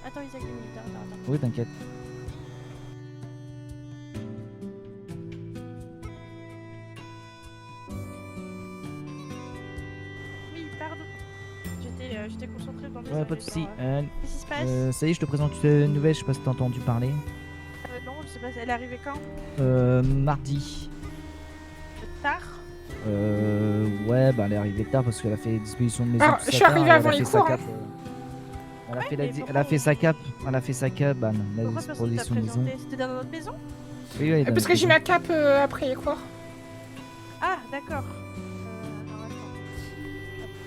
Attends, Isaac, 2 minutes, attends. Oui, t'inquiète. Oui, pardon. J'étais concentrée dans mes Ouais, pas de soucis. Qu'est-ce qui se passe? Ça y est, je te présente une nouvelle, je sais pas si t'as entendu parler. Non, je sais pas, elle est arrivée quand? Mardi. Tard? Ouais, bah elle est arrivée tard parce qu'elle a fait disposition de maison. Alors, tout je ça suis tard, arrivée et avant elle a les fait sa cours, cape, elle a fait elle a fait sa cape, la Pourquoi personne t'a disposition de maison. présenté? C'était dans notre maison? Oui, oui, dans Parce que la j'ai maison. ma cape après les cours. Ah, d'accord. Alors, attends.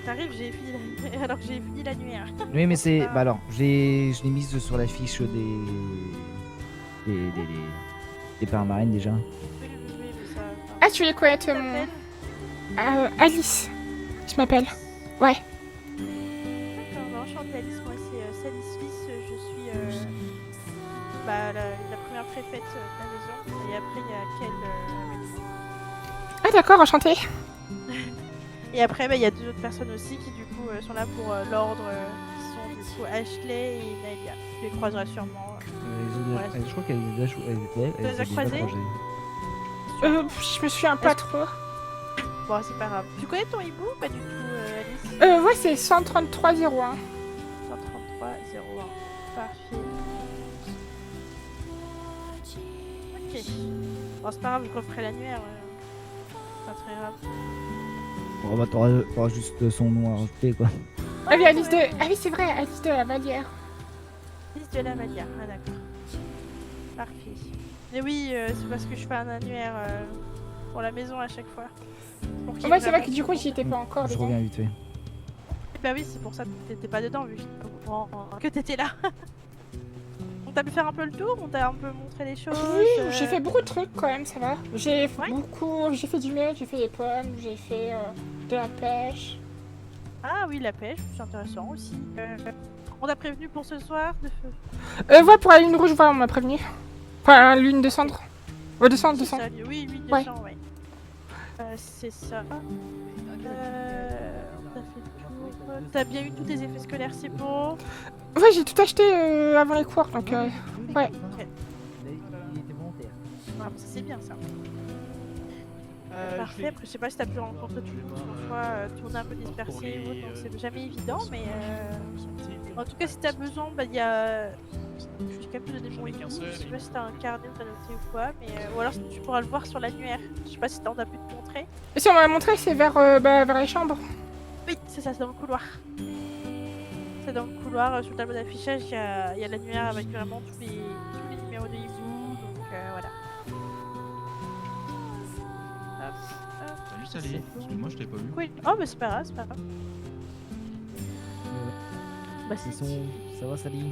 T'arrives, j'ai fini la... alors que j'ai fini l'annuaire. Oui, mais c'est. Bah alors, je l'ai mise sur la fiche des paramarines déjà. Ah, tu les connais mon... Alice, je m'appelle. Ouais. D'accord, enchantée Alice, moi c'est Salis Fils, je suis la première préfète de la maison. Et après il y a Kel. Ah d'accord, enchantée. Et après il y a 2 autres personnes aussi qui du coup sont là pour l'ordre, qui sont du coup Ashley et Nalia. Tu les croiseras sûrement. Voilà. Je crois qu'elle les a Tu les as croisés? Je me souviens pas trop. Bon, c'est pas grave. Tu connais ton hibou ou pas du tout, Alice? Ouais, c'est 133 01. 133 01. Parfait. Ok. Bon, c'est pas grave, je referai l'annuaire. C'est pas très grave. Bon, bah t'auras juste son nom à rajouter quoi. Ah oui, Alice de... Ah oui, c'est vrai, Alice de la Vallière. Alice de la Vallière, ah d'accord. Parfait. Et oui, c'est parce que je fais un annuaire pour la maison à chaque fois. Ouais, c'est vrai que du coup, j'y étais pas encore. Je reviens vite fait. Bah oui, c'est pour ça que t'étais pas dedans, vu que t'étais là. On t'a pu faire un peu le tour, on t'a un peu montré les choses. Oui, j'ai fait beaucoup de trucs quand même, ça va. J'ai j'ai fait du miel, j'ai fait des pommes, j'ai fait de la pêche. Ah oui, la pêche, c'est intéressant aussi. On t'a prévenu pour ce soir de feu. Ouais, pour la lune rouge, ouais, on m'a prévenu. Enfin, lune de cendre. Ouais, de cendre, de cendre. Oui, oui, ouais. ouais. C'est ça. On t'a fait le tour. T'as bien eu tous tes effets scolaires, c'est bon? Ouais, j'ai tout acheté avant les cours, donc ouais. Ok. Ah, ça c'est bien ça. Parfait, après je sais pas si t'as pu rencontrer tout le monde, parfois tout le monde est un peu dispersé ou autre, donc c'est jamais évident, mais en tout cas si t'as besoin, bah il y a... Je suis capable de donner mon équipe, je sais pas si t'as un carnet où t'as noté ou quoi, mais ou alors tu pourras le voir sur l'annuaire, je sais pas si on a pu te montrer. Et si on m'a montré, c'est vers, vers les chambres. Oui, c'est ça, c'est dans le couloir. C'est dans le couloir, sur le tableau d'affichage, il y a l'annuaire avec vraiment tous les numéros de hibou, donc voilà. Salut Sally, excuse-moi je t'ai pas vu. Oui, oh mais c'est pas grave, c'est pas grave. Bah c'est Ça va Sally?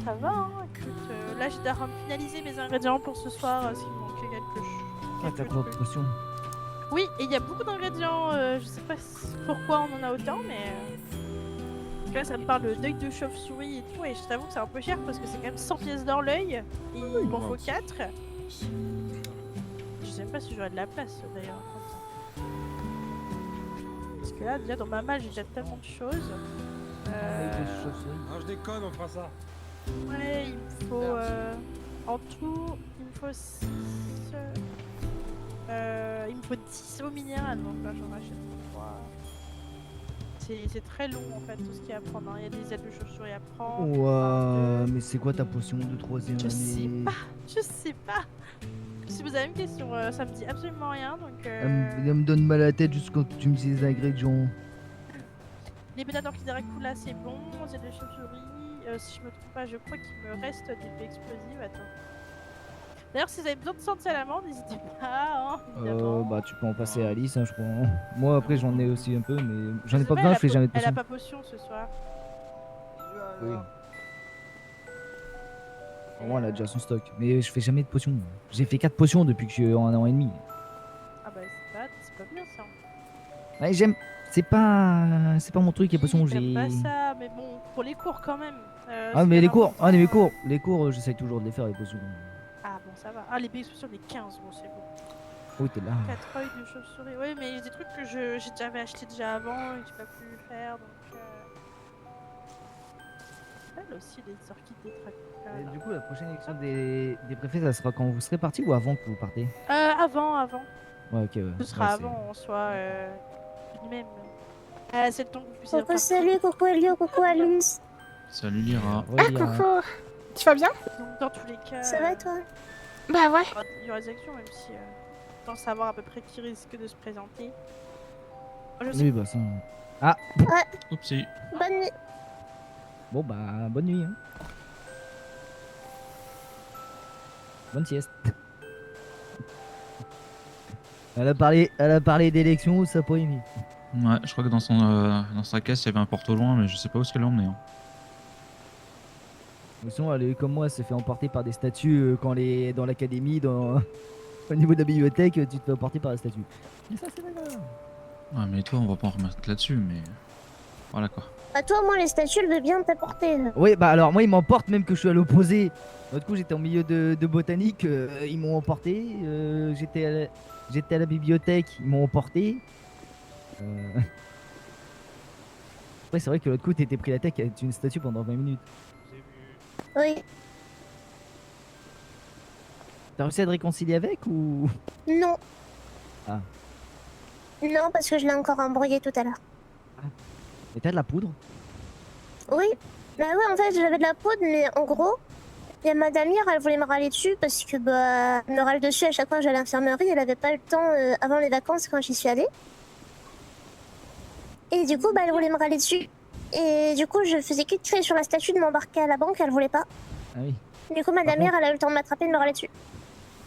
Ça va, hein, écoute, là j'ai d'ailleurs finalisé mes ingrédients pour ce soir, s'il me manquait quelque chose. Ah t'as quoi de potion? Oui, et il y a beaucoup d'ingrédients, je sais pas pourquoi on en a autant, mais... Là ça me parle d'œil de chauve-souris et tout, et je t'avoue que c'est un peu cher parce que c'est quand même 100 pièces d'or l'œil, et il m'en faut 4. Je sais même pas si j'aurais de la place d'ailleurs. Parce que là, déjà dans ma malle, j'ai déjà tellement de choses. je déconne, on fera ça. Ouais, il me faut... en tout, il me faut 6... il me faut 10 eau minérale, donc là j'en rachète 3. C'est très long en fait, tout ce qu'il y a à prendre. Il y a des ailes de chauve-souris à prendre. Ouah, mais c'est quoi ta potion de 3ème année? Je sais pas. Si vous avez une question, ça me dit absolument rien, donc... Elle me donne mal à la tête juste quand tu me dis les ingrédients. Les bananes d'orchidéracula, c'est bon. Les ailes de chauve-souris, si je me trompe pas, je crois qu'il me reste des baies explosives. Attends. D'ailleurs, si vous avez besoin de sang de salamandre, n'hésitez pas, hein, évidemment. Bah tu peux en passer à Alice, hein, je crois. Moi après j'en ai aussi un peu, mais j'en ai C'est pas vrai, besoin, je fais jamais de Elle potion. a pas potion ce soir. Oui. Moi elle a déjà son stock, mais je fais jamais de potions. J'ai fait 4 potions depuis que je suis en 1 an et demi. Ah bah c'est pas bien ça. Ouais, j'aime. C'est pas mon truc les potions. J'aime J'ai. pas ça, mais bon, pour les cours quand même. Ah mais les cours, les cours, j'essaye toujours de les faire les potions. Ah bon, ça va. Ah, les baies explosives, on est 15, bon, c'est bon. Oui, t'es là. 4 œils de chauve-souris. Oui, mais il y a des trucs que j'ai déjà acheté déjà avant et que j'ai pas pu faire, donc... Elle aussi, les orchidées Et du coup, la prochaine élection des préfets, ça sera quand vous serez parti ou avant que vous partez? Avant. Ouais, ok, ouais. Ce sera avant, en soi, même. C'est le temps que vous puissiez... Coucou, salut, coucou Elio, coucou Alice. Salut Lyra. Ah, coucou. Tu vas bien? Donc, dans tous les cas... Ça va toi? Bah ouais. Il y aura des actions, même si... sans savoir à peu près qui risque de se présenter. Je sais Oui, bah ça... Ah. Ouais. Oupsie. Bonne nuit. Bon bah, bonne nuit. Hein. Bonne sieste. Elle a parlé d'élection, ça pas aimé. Ouais, je crois que dans sa caisse il y avait un porte au loin, mais je sais pas où est-ce qu'elle l'a emmené. Hein. Sinon, elle est comme moi, elle s'est fait emporter par des statues quand elle est dans l'académie, au niveau de la bibliothèque, tu te fais emporter par la statue. Mais ça, c'est pas grave. Ouais, mais toi, on va pas en remettre là-dessus, mais voilà quoi. Bah toi, moi, les statues, elles veulent bien t'apporter. Oui, bah alors moi, ils m'emportent même que je suis à l'opposé. L'autre coup, j'étais en milieu de botanique, ils m'ont emporté. J'étais à la bibliothèque, ils m'ont emporté. Après, c'est vrai que l'autre coup, t'étais pris la tête avec une statue pendant 20 minutes. Oui. T'as réussi à te réconcilier avec ou... Non. Ah. Non, parce que je l'ai encore embrouillé tout à l'heure. Et t'as de la poudre? Oui. Bah ouais, en fait, j'avais de la poudre, mais en gros, il y a Madame Mire, elle voulait me râler dessus parce que, bah, elle me râle dessus à chaque fois que j'allais à l'infirmerie, elle avait pas le temps avant les vacances quand j'y suis allée. Et du coup, bah, elle voulait me râler dessus. Et du coup, je faisais que de crier sur la statue de m'embarquer à la banque, elle voulait pas. Ah oui. Du coup, madame mère, elle a eu le temps de m'attraper et de me râler dessus.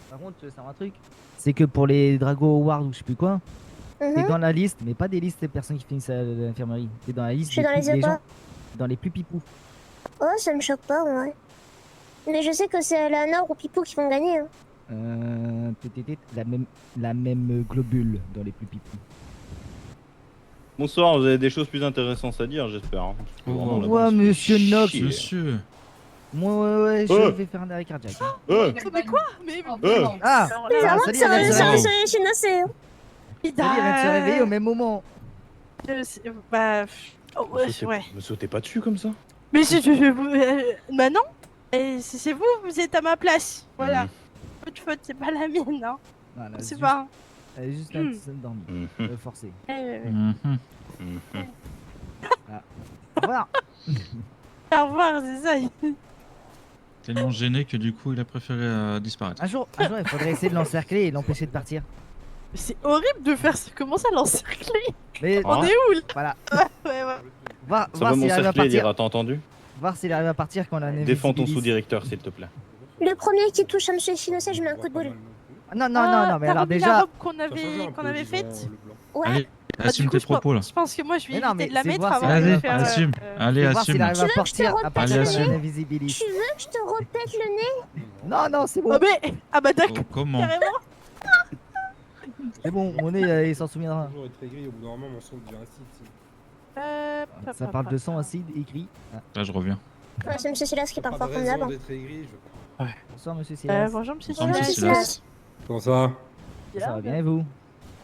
Par contre, tu veux savoir un truc? C'est que pour les Drago Awards ou je sais plus quoi, t'es Mhm. dans la liste, mais pas des listes des personnes qui finissent à l'infirmerie. T'es dans la liste Je suis des dans les plus- des yeux, gens, quoi. dans les plus pipous. Oh, ça me choque pas, ouais. Mais je sais que c'est Eleanor ou Pipou qui vont gagner. Hein. La même globule dans les plus pipous. Bonsoir, vous avez des choses plus intéressantes à dire, j'espère. Hein. Parce que vraiment, là-bas, Ouais, c'est monsieur Nox. chier. Monsieur. Moi, ouais, je vais faire un arrêt cardiaque. Hein. Mais quoi? Mais Ah Bizarrement, salut, elle vient de se réveiller. je suis nocée. Salut, elle vient de se réveiller au même moment. Bah. Oh, ouais, ouais. Me sautez pas dessus comme ça. Mais bah non. C'est vous, vous êtes à ma place. Voilà. Votre faute, c'est pas la mienne, hein. Voilà, C'est juste- pas. Elle est juste un petit peu endormie. Forcée. Voilà. Au revoir. Au revoir, c'est ça. Tellement gêné que du coup il a préféré disparaître. Un jour, il faudrait essayer de l'encercler et l'empêcher de partir. C'est horrible de faire ça. Comment ça l'encercler? Mais On est où là? Voilà. Ouais. Voir Ça va s'il arrive à m'encercler, partir. Lira, t'as entendu? Voir s'il arrive à partir quand on a un Défends ton invisibilis. sous-directeur, s'il te plaît. Le premier qui touche à monsieur Chinocé, je mets un coup de boule. Non, mais alors La déjà. robe qu'on avait faite. Ouais. Allez, Bah, assume du coup, tes propos là. Je pense que moi je vais Mais non, éviter mais de la c'est mettre voir avant si- de Allez, faire. assume. Allez, Voir assume. s'il arrive à Tu veux que je te partir à repète partir le de nez l'invisibilis. Tu veux que je te repète le nez? Non, c'est bon. Oh, mais. Ah bah d'accord. Oh, comment? Carrément. C'est bon, mon nez, il s'en souviendra. Toujours être aigri, au bout d'un moment, mon sang devient acide. Ça parle de sang acide écrit. Ah. Là, je reviens. Ouais, c'est monsieur Silas qui parle Pas fort de comme raison d'hab. d'être aigri, je... Bonsoir, monsieur Silas. Bonjour, monsieur Bonsoir, monsieur Silas. Silas. Comment ça? Ça va bien et vous?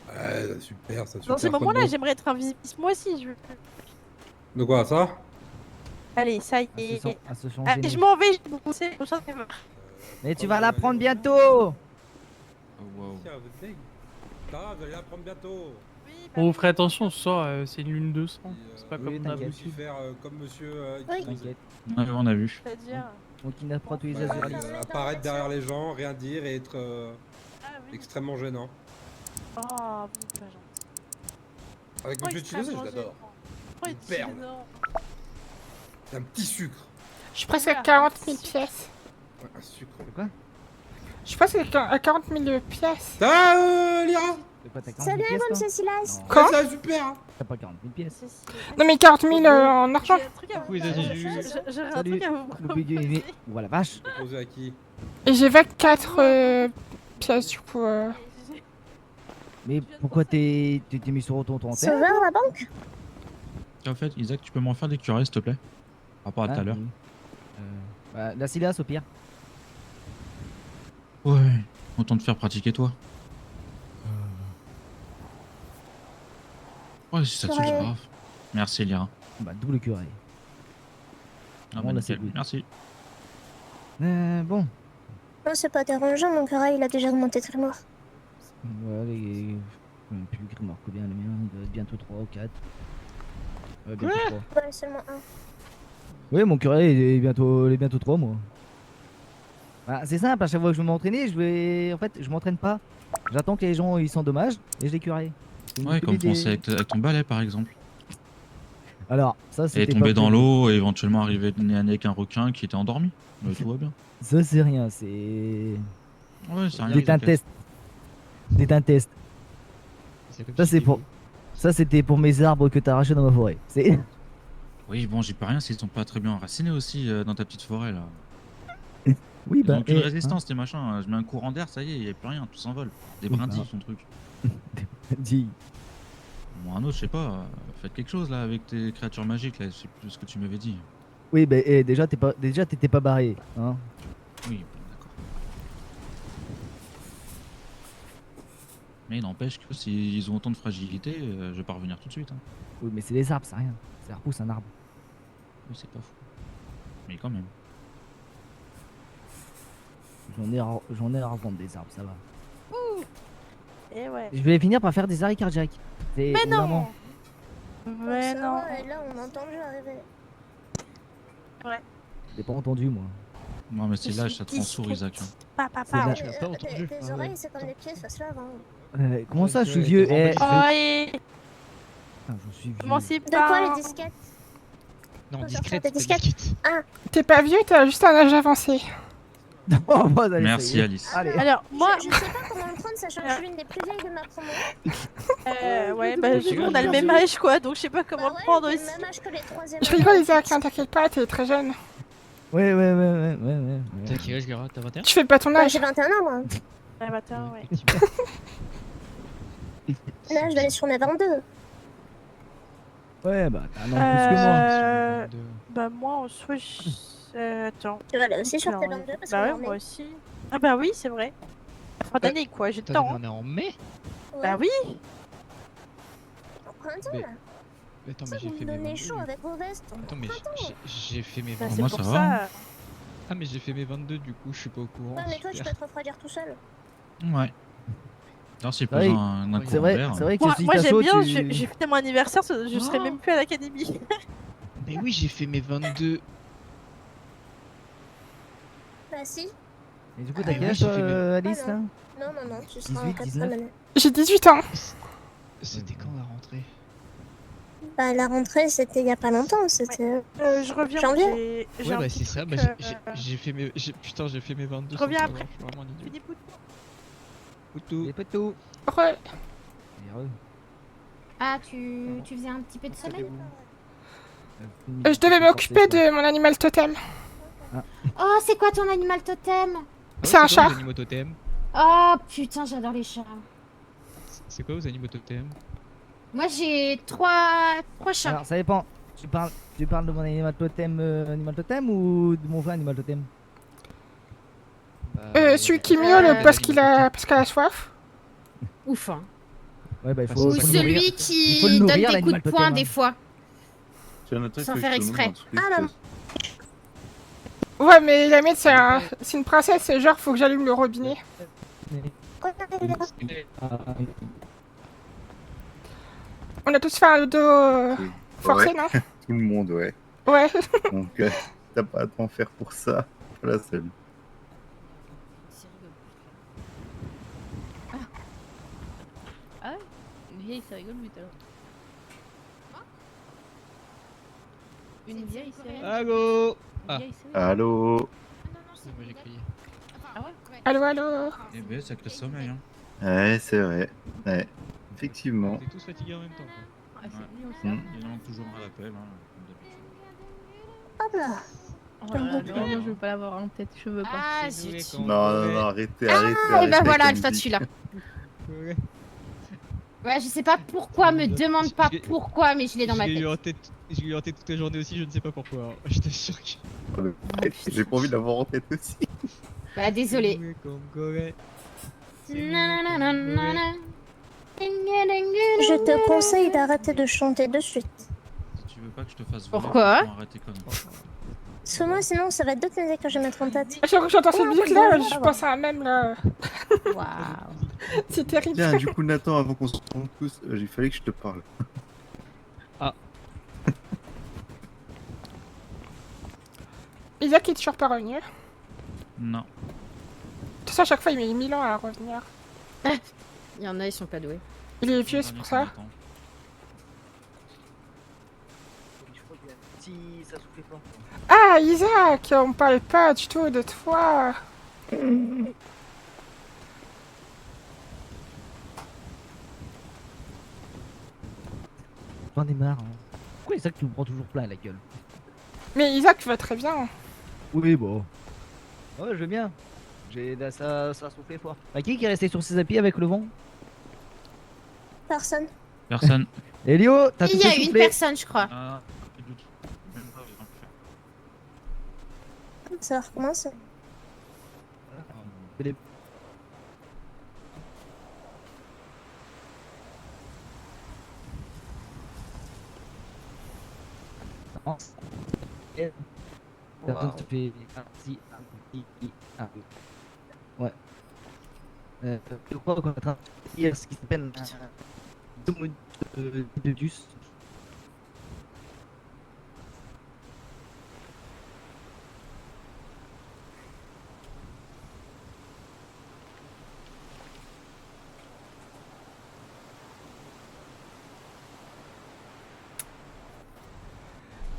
Ouais, super, ça super. Dans ces quoi de moments-là, beau. j'aimerais être invisible moi aussi. Je veux. De quoi, ça? Allez, ça y est. À se changer. Allez, je m'en vais. Je vais pousser. Mais tu vas l'apprendre bientôt. Oh, wow. Tiens, vous êtes deg. Tara, vous allez l'apprendre bientôt. On ferait attention ce soir, c'est une lune de sang. C'est pas oui, comme t'inquiète. d'habitude. Faire comme monsieur... Oui. T'inquiète. Ouais, on a vu. C'est-à-dire. On kidnappe pas tous les Azuralis. apparaître derrière les gens, rien dire et être extrêmement gênant. Oh, vous êtes pas gentil. Avec Oh, monsieur extrêmement Chinosé, je l'adore. Oh, Une perle. gênant. C'est un petit sucre. Je suis presque à 40 000 pièces. Ouais, un sucre. Quoi? Je suis presque à 40 000 pièces. Ah, Lyra? C'est quoi, t'as 40 Ça 000 bien, pièces, moi, toi? monsieur Silas? Quoi? Ouais, ça, super. Hein. T'as pas 40 000 pièces. Non mais 40 000 en argent. J'ai un truc à vous Oui, vas-y. J'aurais un Salut. truc à vous L'oubli du nez. Voilà, vache. Posé à qui? Et j'ai 24 pièces du coup. Mais pourquoi t'es mis sur ton compte? Sauveur, la banque? En fait, Isaac, tu peux m'en faire des curés, s'il te plaît? Par rapport à tout à l'heure. Bah, la Silas au pire. Ouais, autant te faire pratiquer toi. Ouais, si ça te saoule, c'est pas grave. Merci, Lyra. Bah, double curé. Ah, Bon, bah, là, c'est nickel. good. Merci. Bon. Non, c'est pas dérangeant, mon cœur il a déjà augmenté très mort. Ouais, les... plus le grimoire combien le mien? Il doit être bientôt 3 ou 4. Ouais, bientôt 3. Ouais, seulement un. Oui, mon curé il est bientôt 3 mois. Bah, c'est simple, à chaque fois que je veux m'entraîner, en fait, je m'entraîne pas. J'attends que les gens ils s'endommagent et je les curé. Ouais, comme foncer avec ton balai par exemple. Alors, ça c'était Et tomber dans l'eau et éventuellement arriver avec un requin qui était endormi. Mais tout va bien. Ça c'est rien, c'est... Ouais, c'est rien. Des tests. Des tests. Ça c'est pour... Ça c'était pour mes arbres que t'as arrachés dans ma forêt. C'est... Oui, bon, j'y peux rien s'ils sont pas très bien enracinés aussi dans ta petite forêt là. Oui, Ils ont aucune résistance, les machins. Je mets un courant d'air, ça y est, y a plus rien, tout s'envole. Des Oui, brindilles, bah. son truc. Dis. Bon, un autre, je sais pas, faites quelque chose là avec tes créatures magiques là, je sais plus ce que tu m'avais dit. Oui, bah déjà t'étais pas barré. Hein. Oui, d'accord. Mais il n'empêche que s'ils ont autant de fragilité, je vais pas revenir tout de suite. Hein. Oui, mais c'est des arbres, c'est rien. Ça repousse un arbre. Oui, c'est pas fou. Mais quand même. J'en ai à revendre des arbres, ça va. Ouh. Et ouais. Je vais finir par faire des arrêts cardiaques. Mais non. Vraiment. Mais Ça non. va, et là, on entend le jeu arriver. Ouais. J'ai pas entendu moi. Non, mais c'est l'âge, ça te rend sourd, Isaac. Hein. Papa. Les oreilles, c'est comme les pieds, ça se lave. Comment ça, je suis vieux? Oh, et... Putain, je suis vieux. Commencez De pas. quoi les disquettes? Non, discrète, c'est discrète. Ah, T'es pas vieux, t'as juste un âge avancé. Merci Alice. Alors, moi. je sais pas comment le prendre, sachant que je suis l'une des plus vieilles de ma promo. Ouais, bah, du coup, on a le même âge, quoi, donc je sais pas comment le prendre aussi. Même âge que les troisièmes. Je rigole, Isaac, hein, t'inquiète pas, t'es très jeune. Ouais. T'as quel âge, Gara? T'as 21? Tu fais pas ton âge. J'ai 21 ans, moi. Ouais, 21, ouais. Là, je vais aller sur mes 22. Ouais, bah t'as un an plus que moi. Bah, moi, en soi, attends. Tu vas aller aussi sur tes Alors, 22 parce bah qu'on est ouais, en moi mai. aussi. Ah bah oui, c'est vrai. Fin d'année, quoi, j'ai le temps. On est en mai? Bah oui. Printemps, Mais- là. Attends, Ça, mais j'ai vous fait me mes donnez 22. chaud avec vos vestes. Attends, mais j'ai fait mes Bah, 22. c'est moi, pour ça ça. va. Ah, mais j'ai fait mes 22, du coup, je suis pas au courant. Ouais, mais toi, tu peux te refroidir tout seul. Ouais. Non, c'est Ouais, pas un c'est vrai, courant c'est vrai que Moi, si moi t'as j'aime chaud, bien, tu... j'ai fêté mon anniversaire, je serais même plus à l'académie. Mais oui, j'ai fait mes 22. Bah, si. Et du coup, Ah, t'as mais quel moi, âge, j'ai toi, fait mes- Alice, Ah, là Non, tu seras en 18, 4ème 19. année. J'ai 18 ans. C'était quand la rentrée? Bah, la rentrée, c'était il y a pas longtemps, c'était Je reviens, janvier. j'ai Ouais, un bah petit c'est ça, truc, bah j'ai fait mes... Putain, j'ai fait mes 22 Je sans reviens savoir, après. je suis vraiment un idiot. Fini, Poutou. Poutou. Les potos. Ouais. Ah, tu faisais un petit peu de sommeil? Je devais m'occuper de mon animal totem. Oh, c'est quoi ton animal totem? C'est un chat. Vos animaux totems? Oh putain, j'adore les chats. C'est quoi vos animaux totems? Moi j'ai trois chats. Alors, ça dépend. Tu parles de mon animal totem ou de mon vrai animal totem? Celui qui miaule parce qu'elle a soif. Ouf. Hein. Ouais, bah il faut. Ou il faut le celui nourrir. Il qui faut le donne nourrir, des coups l'animal de poing totem, des hein. fois. Tiens, Nathan, Sans faut que faire je te demande exprès. un truc, Ah, non. Ouais, mais la mienne, c'est une princesse, c'est genre, faut que j'allume le robinet. On a tous fait un dodo forcé, Ouais. non? Tout le monde, ouais. Ouais. Donc, t'as pas à t'en faire pour ça. Pas la seule. Ah ouais? Une vieille, ça rigole, mais alors. Une vieille sirène. Allô? Une vieille sirène. Allô? C'est moi j'ai crié. Ah ouais? Allô? Eh ben, ça crée sommeil, hein. Ouais, c'est vrai. Ouais. Effectivement. On est tous fatigués en même temps, quoi. Ah, c'est Ouais. mignon ça. Il y en a toujours un à l'appel, hein, Hop comme d'habitude. là. Oh là là, non, je veux pas l'avoir en tête, je veux pas. Ah, C'est doué zut. quand Non, arrêtez, Ah, arrêtez. et arrêtez bah avec voilà, la le statut musique. là. Ouais, je sais pas pourquoi, me demande pas pourquoi, mais je l'ai dans ma Je l'ai eu tête. en tête. Je l'ai eu en tête toute la journée aussi, je ne sais pas pourquoi. hein. Je t'assure que. J'ai pas envie d'avoir en tête aussi. Bah, désolé. Je te conseille d'arrêter de chanter de suite. Si tu veux pas que je te fasse voler, Pourquoi? franchement, arrête tes conneries. Parce que moi, sinon, ça va être d'autres musiques que je vais mettre en tête. À chaque fois que j'entends cette Ouais, musique là, ouais, je ouais. pense à un même là. Waouh. C'est terrible. Tiens, du coup, Nathan, avant qu'on se retrouve tous, il fallait que je te parle. Isaac est toujours pas revenu. Non. De toute façon, à chaque fois, il met 1000 ans à revenir. Il y en a, ils sont pas doués. Il est vieux, c'est pour ça. Si ça soufflait fort. Ah, Isaac, on parle pas du tout de toi. J'en ai marre. Hein. Pourquoi Isaac tu me prends toujours plein à la gueule? Mais Isaac va très bien. Oui, bon. Ouais, je veux bien. Ça soufflait fort. Bah, qui est resté sur ses appuis avec le vent? Personne. Personne. Elio, t'as tout Il y a fait une souffler. personne, je crois. Ah, Ça va recommencer. Personne te fait un petit, ouais. Je crois qu'on est en train de dire ce qui s'appelle un domo de Dus.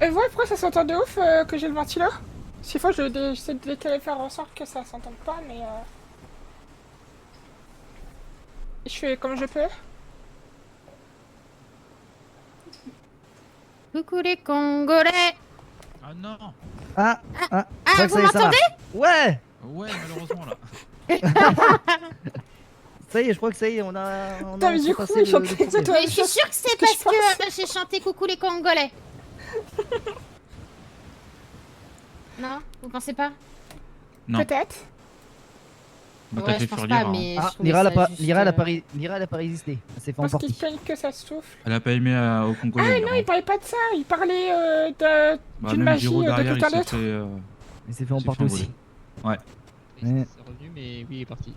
Et ouais, pourquoi ça s'entend de ouf que j'ai le ventilo? S'il faut, j'essaie de décaler, faire en sorte que ça s'entende pas, mais je fais comme je peux. Coucou les Congolais. Ah non. Ah, vous m'entendez? Ouais. Ouais, malheureusement là. Ça y est, je crois que ça y est, on a Putain, mais du coup, surpassé ils chantent le problème. Mais je suis sûre que c'est parce que j'ai chanté coucou les Congolais. Non, vous pensez pas? Non. Peut-être. Bah, Ouais, t'as je fait pense furlir, pas, hein. mais je Ah, trouvais Lyra ça elle a pas, juste, Lyra elle a pas résisté. Elle s'est fait Parce qu'ils emporter. se plaignent que ça souffle. Elle a pas aimé au Congo. Ah non, il parlait pas de ça, il parlait Bah, d'une même magie Giro de derrière, il quelqu'un s'est d'autre. fait. Il s'est fait emporter aussi. Ouais. C'est revenu, mais oui, il est parti.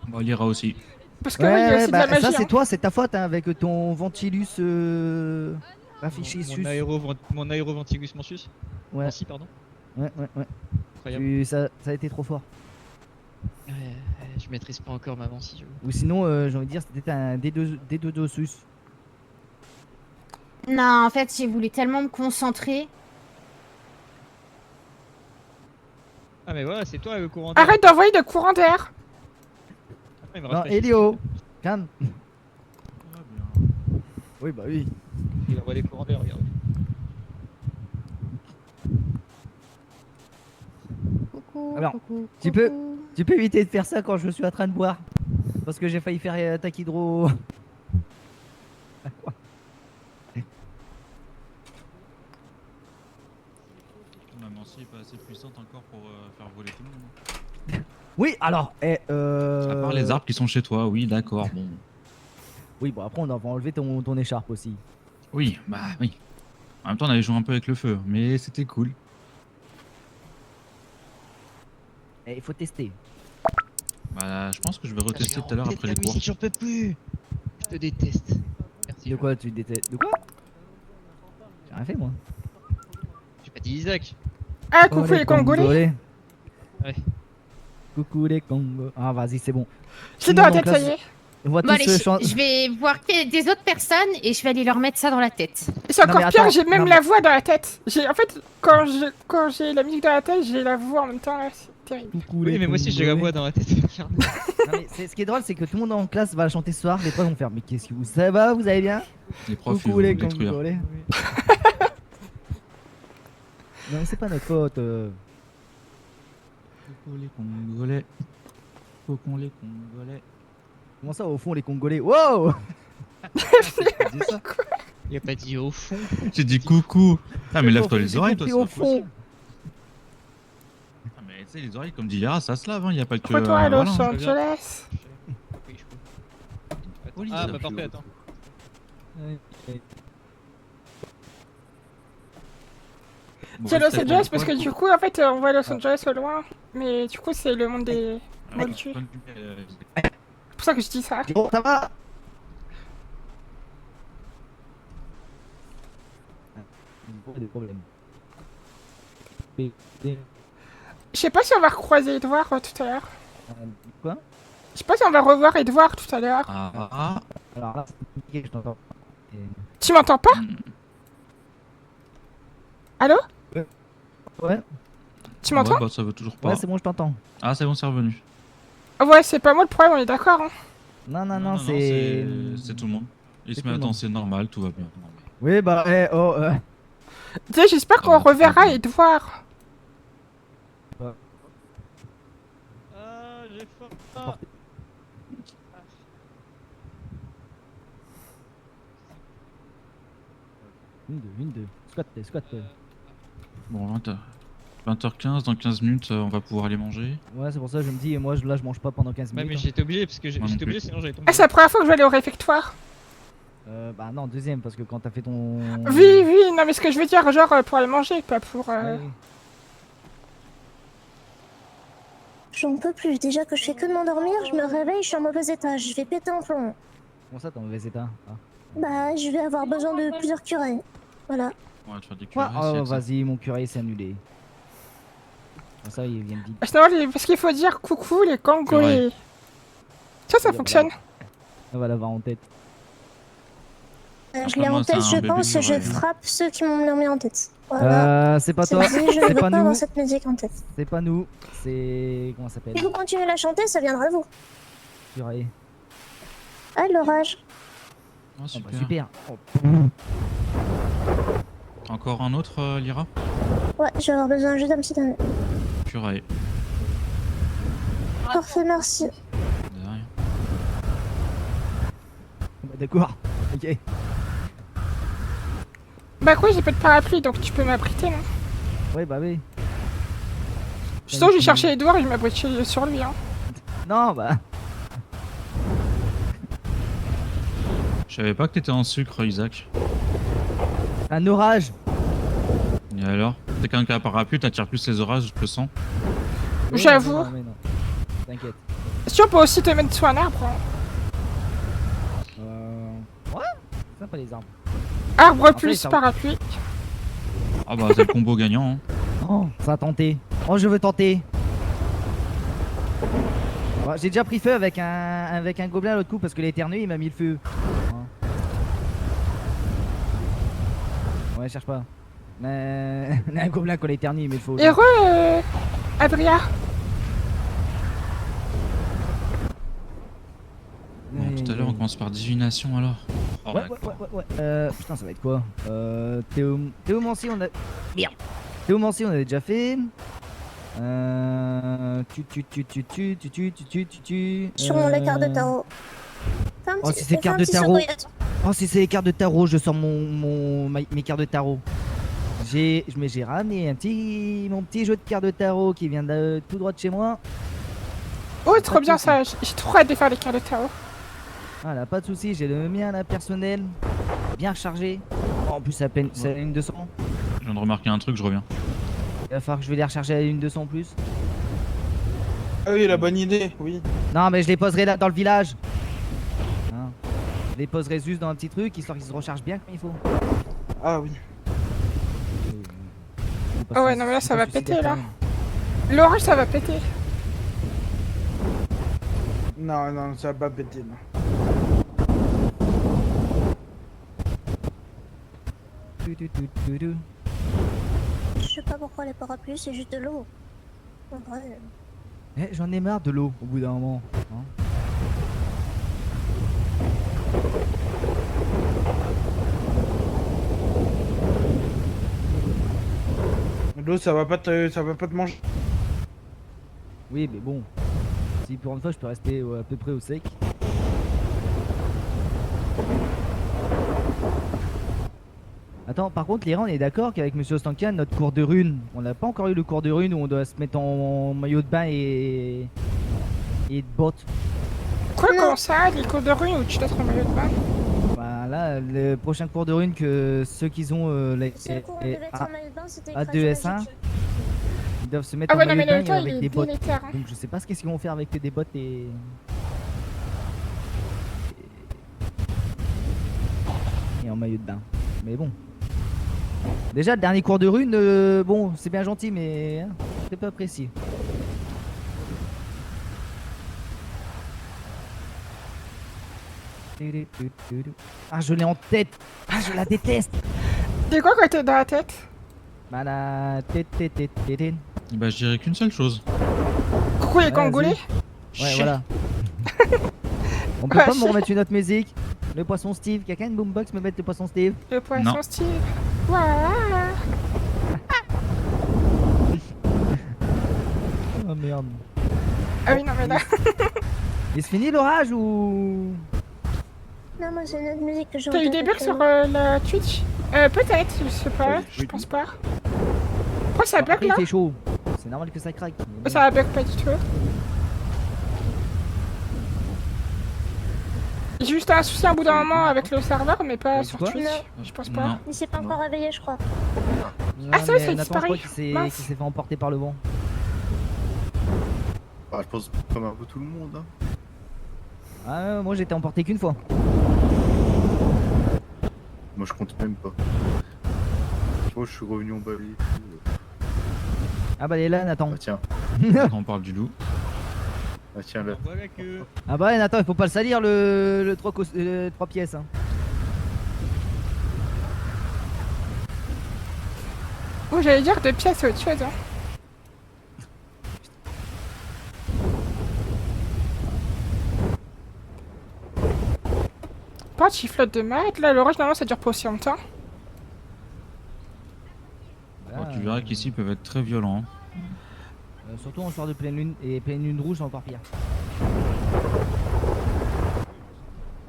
Bon, Lyra aussi. Parce que oui, il y a aussi de la magie. ça c'est hein. toi, c'est ta faute hein, avec ton Ventilus affiché sus. Mon aéroventilus Mansus. Ouais. Merci, pardon. Ouais. Incroyable. Ça a été trop fort. Ouais, je maîtrise pas encore ma si j'avoue. Ou sinon, j'ai envie de dire, c'était un D2 sus. Non, en fait, j'ai voulu tellement me concentrer. Ah mais voilà, c'est toi le courant d'air. Arrête d'envoyer de courant d'air. Ah, il me Non, rafraîchit. Elio, calme. Oui, bah oui. Il envoie des courants d'air, regarde. Coucou, Alors, coucou, tu peux éviter de faire ça quand je suis en train de boire. Parce que j'ai failli faire attaque hydro. Ma Mancy est pas assez puissante encore pour faire voler tout le monde. Oui, alors, À part les arbres qui sont chez toi, oui, d'accord, bon. Oui, bon, après, on va enlever ton écharpe aussi. Oui, bah oui. En même temps, on avait joué un peu avec le feu, mais c'était cool. Et il faut tester. Bah, je pense que je vais retester tout à l'heure après les cours. J'en peux plus. Je te déteste. Merci. De quoi tu détestes? De quoi? J'ai rien fait, moi. J'ai pas dit Isaac. Ah, coucou les Congolais. Ouais. Coucou les Congolais. Ah, vas-y, c'est bon. C'est dans la tête, ça y est. On va Bon, tous allez, je vais voir des autres personnes et je vais aller leur mettre ça dans la tête. Et c'est Non, encore mais pire, attends, j'ai même non, la mais- voix dans la tête. En fait, quand j'ai la musique dans la tête, j'ai la voix en même temps, là, c'est terrible. Coucou Oui, les mais moi aussi j'ai la Congolais. voix dans la tête. Regarde. Non, mais ce qui est drôle, c'est que tout le monde en classe va chanter ce soir. Les profs vont faire. Mais qu'est-ce que vous. Ça va? Vous allez bien? Les profs, ils Coucou vont les détruire. Congolais. Non, mais c'est pas notre faute. Coucou les Congolais. Coucou les Congolais. Comment ça, au fond, les Congolais? Wow! Il a pas dit au fond. J'ai dit coucou. Ah, mais lève-toi J'ai les oreilles, toi, compris c'est au pas fond. possible. Ah, mais tu sais, les oreilles, comme dit Yara, ça se lave, hein. Y a pas que. Retour à Los voilà. Angeles. Ah bah parfait, attends. Bon, C'est reste Los à Angeles toi. parce que du coup, en fait, on voit Los Angeles au loin. Mais du coup, c'est le monde des moldus. C'est pour ça que je dis ça. Bon, ça va? Des problèmes. Je sais pas si on va recroiser Edouard tout à l'heure. Quoi? Je sais pas si on va revoir Edouard tout à l'heure. Ah. Alors là, c'est compliqué, je t'entends. Tu m'entends pas? Allô? Ouais. Tu m'entends? Ouais, bah, ça veut toujours pas. Ouais, c'est bon, je t'entends. Ah, c'est bon, c'est revenu. Ouais, c'est pas moi le problème, on est d'accord. Hein. Non, c'est. C'est tout le monde. Il se tout met le à monde. danser normal, tout va bien. Oui, bah, Tu sais, j'espère qu'on reverra Edouard. Ah, j'ai faim. Une, deux. Squat. Bon, 20h15, dans 15 minutes, on va pouvoir aller manger. Ouais, c'est pour ça que je me dis, moi, là, je mange pas pendant 15 Ouais, minutes. mais j'étais obligé parce que Moi non j'étais obligé plus. sinon j'allais tomber. Ah, c'est la première fois que je vais aller au réfectoire. Bah non, deuxième, parce que quand t'as fait ton... Oui, non, mais ce que je veux dire, genre pour aller manger, pas pour. Ouais. J'en peux plus. Déjà que je fais que de m'endormir, je me réveille, je suis en mauvais état. Je vais péter un plomb. Comment ça, t'es en mauvais état? Bah, je vais avoir besoin de plusieurs curés. Voilà. Ouais, tu vas des Quoi? curés, Oh, c'est ça. vas-y, mon curé s'est annulé. Bon, ça, il vient de dire. Sinon, parce qu'il faut dire coucou les Congolais. Ça Oui, fonctionne. On va l'avoir en tête. Je l'ai en tête, je pense, et je frappe ceux qui m'ont mis en tête. C'est pas toi, Je ne c'est veux pas pas nous. avoir cette musique en tête. C'est pas nous, c'est... Comment ça s'appelle? Si vous continuez à la chanter, ça viendra de vous. Purée. Ah, l'orage. Oh, super. Super. Encore un autre, Lyra? Ouais, je vais avoir besoin juste d'un petit dernier. Purée. Parfait, merci. De rien. D'accord, ok. Bah quoi, j'ai pas de parapluie, donc tu peux m'abriter, non? Ouais, bah oui. Sinon, j'ai cherché Edouard et je m'abritais sur lui, hein. Non, bah... Je savais pas que t'étais en sucre, Isaac. Un orage. Et alors? T'es quelqu'un qui a un parapluie, t'attires plus les orages, je le sens. J'avoue. Non, mais non. T'inquiète. Si on peut aussi te mettre sous un arbre. Hein. Ouais, c'est sympa les arbres. Arbre En fait, plus ça- parapluie. Ah bah, c'est le combo gagnant. Hein. Oh, ça a tenté. Oh, je veux tenter. Ouais, j'ai déjà pris feu avec un gobelin l'autre coup parce que l'éternue il m'a mis le feu. Ouais, cherche pas. Mais un gobelin quand l'éternue il met le feu. Heureux, Adria. Bon, tout à l'heure, on commence par divination alors. Oh, Ouais, d'accord. ouais. Putain, ça va être quoi? Théomancie, on a. Merde! Théomancie, on avait déjà fait. Sur mon les cartes de tarot. Fais un Oh, petit- si c'est fais cartes un de petit tarot. surbrillage. Oh, si c'est les cartes de tarot, je sors mes cartes de tarot. J'ai ramené mon petit jeu de cartes de tarot qui vient tout droit de chez moi. Oh, trop bien ça. J'ai trop hâte de faire les cartes de tarot. Voilà, pas de soucis, j'ai le mien là personnel, bien rechargé. Oh, en plus, c'est à peine, c'est à une 200. Je viens de remarquer un truc, je reviens. Il va falloir que je vais les recharger à une 200 en plus. Ah oui, la bonne idée, oui. Non, mais je les poserai là dans le village. Hein. Je les poserai juste dans un petit truc histoire qu'ils se rechargent bien comme il faut. Ah oui. Oh ouais, non mais là ça va péter là. L'orage ça va péter. Non, non, ça va pas péter, non. Je sais pas pourquoi les parapluies, c'est juste de l'eau. En vrai. Eh, j'en ai marre de l'eau au bout d'un moment. Hein. L'eau, ça va pas te manger. Oui, mais bon. Si pour une fois je peux rester à peu près au sec. Attends, par contre, les rangs, on est d'accord qu'avec Monsieur Ostankian, notre cours de runes, on n'a pas encore eu le cours de runes où on doit se mettre en maillot de bain et de bottes. Quoi, comment ça? Les cours de rue où tu dois être en maillot de bain? Bah là, le prochain cours de runes que ceux qui ont Seul cours où on devait être en maillot de bain, c'était A2S1, ils doivent se mettre Ah en ouais, non, maillot mais de le bain temps, il avec est des bottes. délétère, hein. Donc je sais pas ce qu'ils vont faire avec des bottes et en maillot de bain. Mais bon. Déjà, le dernier cours de rune, bon, c'est bien gentil, mais hein, c'est pas apprécié. Ah, je l'ai en tête. Ah, je la déteste. C'est quoi quand t'es dans la tête? Bah la tête. Bah, je dirais qu'une seule chose. Coucou les Ouais, congolais? Ouais, voilà. On peut Ouais, pas me chien. remettre une autre musique? Le poisson Steve, quelqu'un une boombox me mettre le poisson Steve? Le poisson Non. Steve. Voilà. Oh merde. Ah oui, non mais là. Il se finit l'orage ou... Non, moi, c'est une autre musique que j'ai en T'as eu tête des bugs sur actuellement. la Twitch? Peut-être, je sais pas, je pense pas. Pourquoi ça bug Après, là? il fait chaud. C'est normal que ça craque. mais bon. Ça bug pas du tout. J'ai juste un souci à bout d'un moment avec le serveur, mais pas sur quoi Twitch. Non. Je pense pas. Non. Il s'est pas encore réveillé, je crois. Ah, ça, mais ça a Nathan, je crois disparu. qu'il s'est Mince. fait emporter par le vent. Ah, je pense comme un peu tout le monde. Hein. Ah, moi j'étais emporté qu'une fois. Moi je compte même pas. Moi je suis revenu en balai. Ah bah elle est là, Nathan. Ah tiens. On parle du loup. Ah tiens là. Ah bah ouais, Nathan, il faut pas le salir le 3 pièces. Hein. Oh, j'allais dire 2 pièces, c'est autre chose. Hein. Pas de chiflotte de mat. Là, l'orage, normalement, ça dure pas aussi longtemps. Bon, tu verras qu'ici ils peuvent être très violents. Hein. Surtout en soir de pleine lune, et pleine lune rouge, c'est encore pire.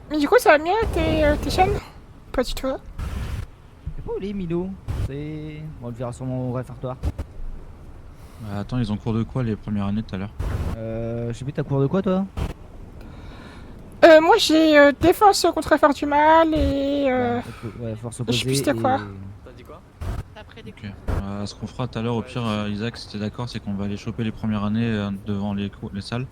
Mais du coup, ça va mieux tes chaînes? Pas du tout. C'est pas où les Milo? C'est... On le verra sûrement au réfectoire. Attends, ils ont cours de quoi les premières années tout à l'heure? Je sais plus, t'as cours de quoi toi? Moi j'ai défense contre faire du mal et ouais, force je opposée. sais plus c'était quoi. T'as dit quoi? Après des Ok. Ce qu'on fera tout à l'heure, au pire, Isaac, si t'es d'accord, c'est qu'on va aller choper les premières années devant les salles.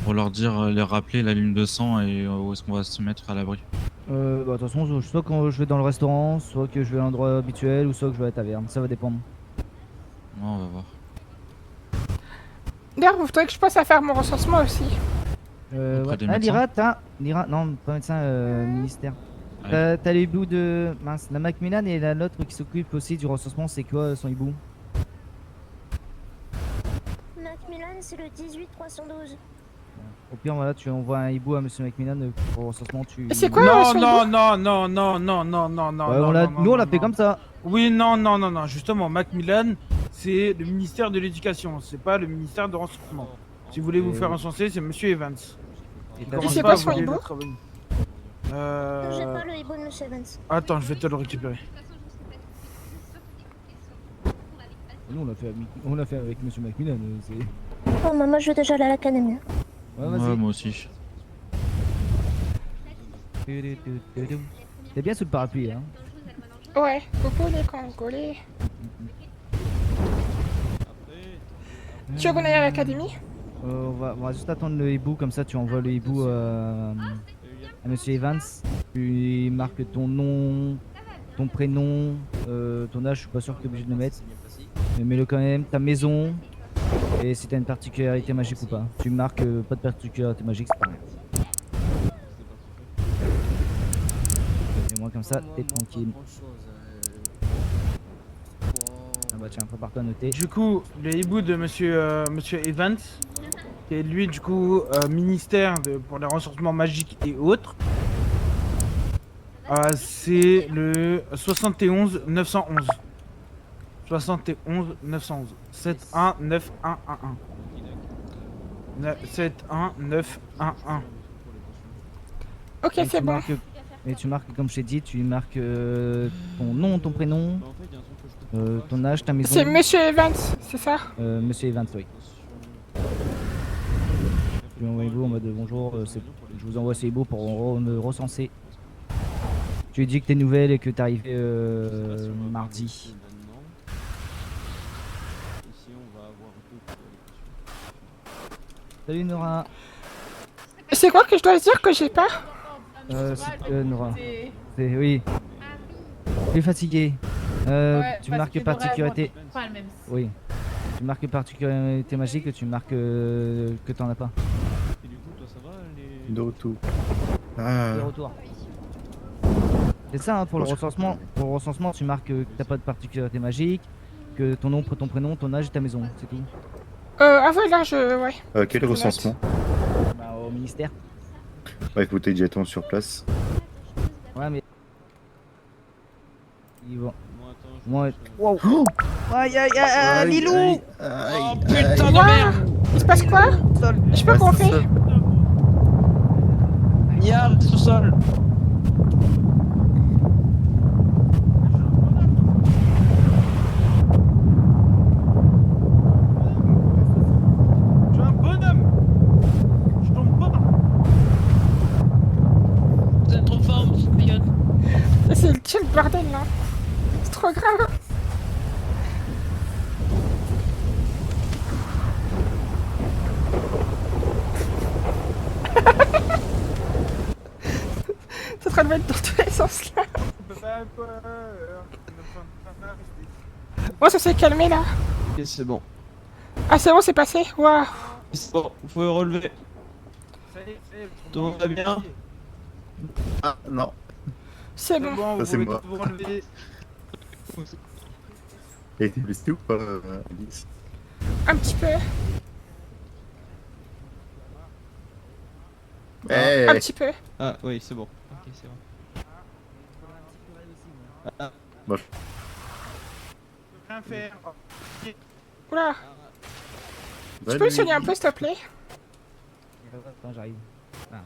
Pour leur dire, les rappeler la ligne de sang et où est-ce qu'on va se mettre à l'abri. Bah de toute façon, soit quand je vais dans le restaurant, soit que je vais à l'endroit habituel, ou soit que je vais à la taverne, ça va dépendre. Ouais, on va voir. D'ailleurs, vous voudrez que je passe à faire mon recensement aussi. Ouais. des Ah, médecins Lyra, non, pas médecin, ministère. Ouais. T'as les hiboux de... Mince, la Macmillan et la nôtre qui s'occupe aussi du recensement, c'est quoi son hibou? Macmillan, c'est le 18312. Au pire, voilà, tu envoies un hibou à monsieur Macmillan pour le recensement, tu... C'est quoi Non, son non, hibou? non, non, non, non, non, non, non. Ouais, non, nous on l'a fait non. comme ça. Oui, non, non, non, non. Justement, Macmillan, c'est le ministère de l'Éducation, c'est pas le ministère de recensement. Si vous voulez vous faire recenser, c'est monsieur Evans. Et c'est quoi son hibou? J'ai pas le hibou de monsieur Evans. Attends, je vais te le récupérer. Nous on l'a fait avec monsieur Macmillan, c'est... Oh, moi je vais déjà aller à l'académie. Ouais, Ouais, vas-y. moi aussi. T'es bien sous le parapluie, hein. Ouais, coucou les Congolais. Tu veux qu'on aille à l'académie? On va juste attendre le hibou, comme ça tu envoies le hibou à monsieur Evans. Tu marques ton nom, ton prénom, ton âge, je suis pas sûr que t'es obligé de le mettre. Mais mets-le quand même, ta maison, et si t'as une particularité magique ou pas. Tu marques pas de particularité magique, c'est pas grave. Et moi comme ça, t'es tranquille. Ah bah tiens, prépare-toi à noter. Du coup, le hibou de monsieur Evans, qui est lui, du coup, ministère pour les ressourcements magiques et autres, c'est le 71 911. 71 911. 719111. 719111. Ok, c'est bon. Et tu marques, comme je t'ai dit, tu marques ton nom, ton prénom, ton âge, ta maison. C'est monsieur Evans, c'est ça? Monsieur Evans, oui. Tu m'envoies hibou en mode bonjour, je vous envoie ce hibou pour me recenser. Tu lui dis que t'es nouvelle et que t'es arrivé mardi. Salut Nora. C'est quoi que je dois dire que j'ai pas? Nora. Oui. Tu es fatigué. Tu marques particularité. Oui. Tu marques particularité magique, tu marques que t'en as pas. Et du coup, toi ça va De retour. Ah. De retour. C'est ça hein, pour le recensement. Pour le recensement, tu marques que t'as pas de particularité magique, que ton nom, ton prénom, ton âge et ta maison, c'est tout. Ah ouais, là je... ouais. Quel recensement? Bah, au ministère. Bah écoutez, directement sur place. Ouais mais... Ils vont... Moi... Wow. Oh aïe aïe aïe Lilou. Oh putain de merde. Il se passe quoi? Je sais pas qu'on fait. Miard, sous-sol. Je suis un bonhomme. Je tombe pas. Vous êtes trop fort, monsieur Coyote. C'est le bordel là. C'est trop grave. C'est en train de mettre dans tous les sens là. Oh, ça s'est calmé là. Ok, c'est bon. Ah, c'est bon, c'est passé. Waouh. C'est bon, vous pouvez relever. Tout le monde va bien? Ah non. C'est bon. Vous Ça, c'est pouvez moi. vous relever. Elle était blessée ou pas, Alice? Un petit peu. Eh. Un petit peu. Ah oui, c'est bon. Ok, c'est bon. Ah. Moi, Rien faire. Oula. Bah, Tu peux me lui- soigner un peu, s'il te plaît? Attends, j'arrive. Ah.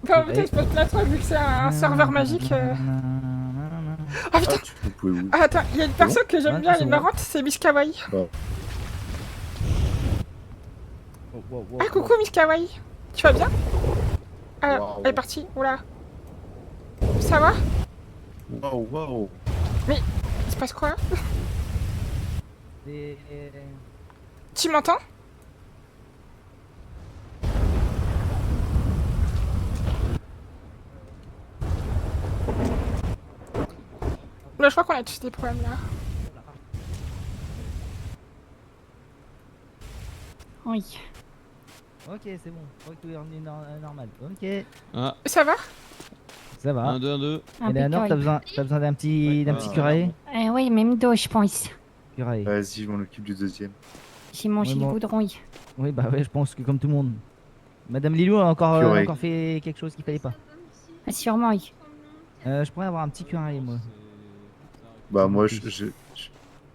Bah, peut-être pas de la toi, vu que c'est un serveur magique. Oh putain! Vous pouvez où? Ah, attends, il y a une personne que j'aime Ouais, bien, elle c'est est bon. marrante, c'est Miss Kawaii. Bon. Ah, coucou Miss Kawaii. Tu vas bien? Ah, Waouh. elle est partie. Oula. Ça va? Waouh, waouh. Mais, il se passe quoi? Et- Tu m'entends? Là, je crois qu'on a tous des problèmes là. Oui. Ok, c'est bon. Je crois que tout est revenu normal. Ok. Ah, Ça va? Ça va. 1, 2, 1, 2. Eleanor, t'as besoin d'un petit curé? Oui, même dos, je pense. Curé. Vas-y, je m'en occupe du deuxième. J'ai mangé Ouais, le bon. goudron. Oui, bah ouais, je pense que comme tout le monde. Madame Lilou a encore, Curé. encore fait quelque chose qu'il fallait pas. Ah, sûrement, oui. Je pourrais avoir un petit curé, moi. Bah, moi, plus.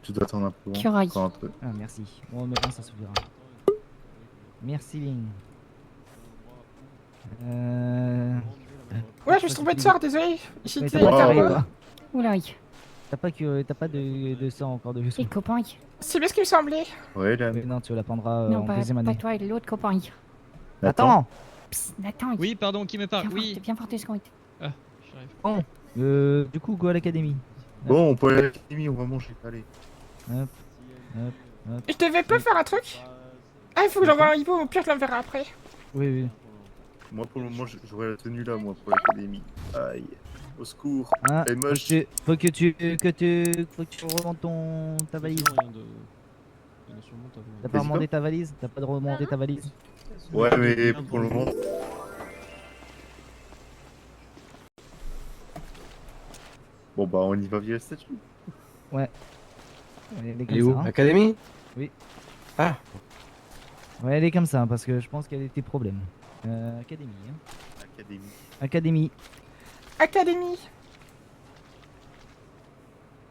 tu dois attendre un peu. hein, Curaille. encore un peu. Ah, merci. Bon, maintenant ça suffira. Merci, Ling. Ouais, je me suis trompé de sort, désolé. Mais J'étais t'as pas un curé, peu- quoi. Oula, oui. T'as pas de sang encore de Les copains, oui. C'est bien ce qui me semblait. Ouais, là. Mais non, tu l'apprendras Non, en pas, deuxième pas année. toi et l'autre copain. Oui. Attends. Psst, Nathan, Oui, pardon, qui me parle? Oui. Viens voir 2 secondes. Ah, j'arrive. Bon, du coup, go à l'académie. Bon, on peut aller à l'académie, on va manger. Allez. Hop, hop, hop. Je devais pas faire un truc? Ah, il faut que j'envoie un hibou, au pire, je l'enverrai après. Oui, oui. Moi, pour le moment, j'aurai la tenue là, moi, pour l'académie. Aïe. Au secours. Ah, Elle est moche. faut que tu remontes ta valise. T'as pas Vas-y, remonté quoi ta valise? T'as pas de remonter ta valise? Ouais, mais pour le moment. Bon, bah, on y va via le statut. Ouais. Elle est comme Et où? ça, hein. Académie? Oui. Ah. Ouais, elle est comme ça, parce que je pense qu'elle a des problèmes. Académie, hein. Académie. Académie. Académie.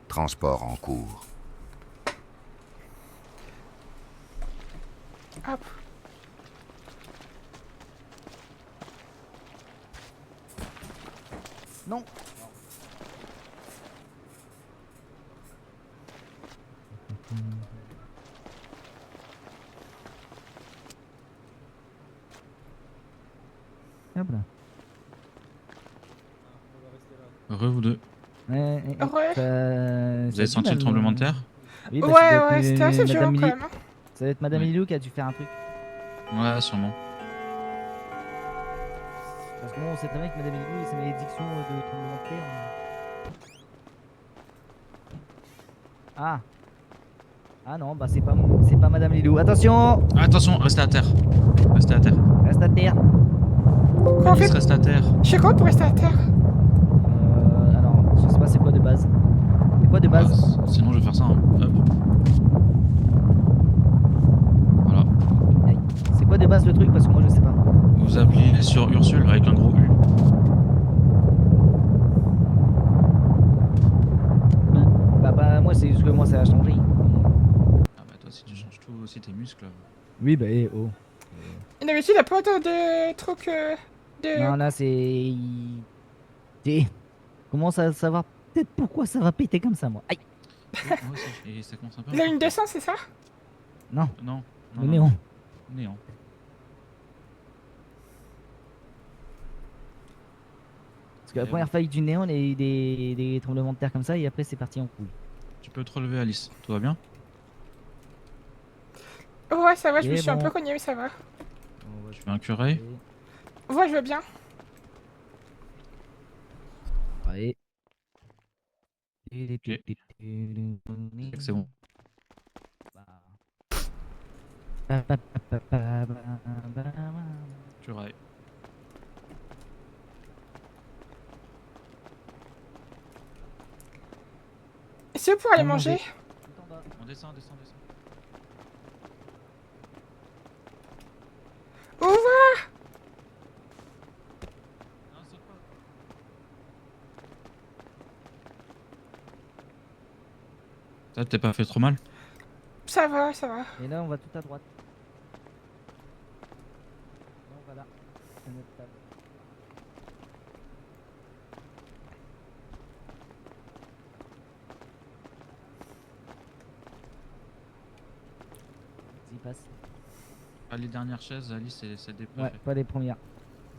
Transport en cours. Hop. Non. Hop là. Heureux vous deux. Ouais. Vous avez senti le tremblement de terre? Oui, Ouais, ça doit être ouais, c'était assez Madame violent quand Lilou. même, hein. Ça doit être Madame Oui. Lilou qui a dû faire un truc. Ouais, sûrement. Parce que bon, on sait très bien que Madame Lilou, c'est malédiction de tremblement de terre. Ah. Ah non, bah c'est pas Madame Lilou. Attention! Attention, restez à terre. Restez à terre. Reste à terre. Comment on Alice, fait? reste à terre. Je sais quoi pour rester à terre? Alors, je sais pas c'est quoi de base. C'est quoi de base? Sinon, je vais faire ça. Hein. Hop. Voilà. C'est quoi de base le truc? Parce que moi je sais pas. Vous appuyez sur Ursule avec un gros U. Bah moi c'est juste que moi ça a changé. Ah bah toi, si tu changes tout aussi tes muscles. Oui bah oh. Et d'habitude, il a pas autant de trucs de... Non là c'est... Comment ça savoir peut-être pourquoi ça va péter comme ça moi. Aïe. Moi aussi, et ça commence un peu. Il a une descente, c'est ça? Non. Non. Le néon. Néant. Parce que la première faille du néon, il y a eu des tremblements de terre comme ça et après c'est parti en couille. Tu peux te relever, Alice. Tout va bien? Ouais, ça va, je me Et suis un bon. peu cogné, mais ça va. Je fais un curé. Ouais, je veux bien. Ouais. C'est bon. Curé. C'est pour aller On manger. mange. On descend, descend, descend. Au revoir. Ça, t'es pas fait trop mal? Ça va, ça va. Et là, on va tout à droite. Donc voilà, c'est notre table. Vas-y, passe. Ah, les dernières chaises, Alice, c'est celle des Ouais, préfets. pas les premières.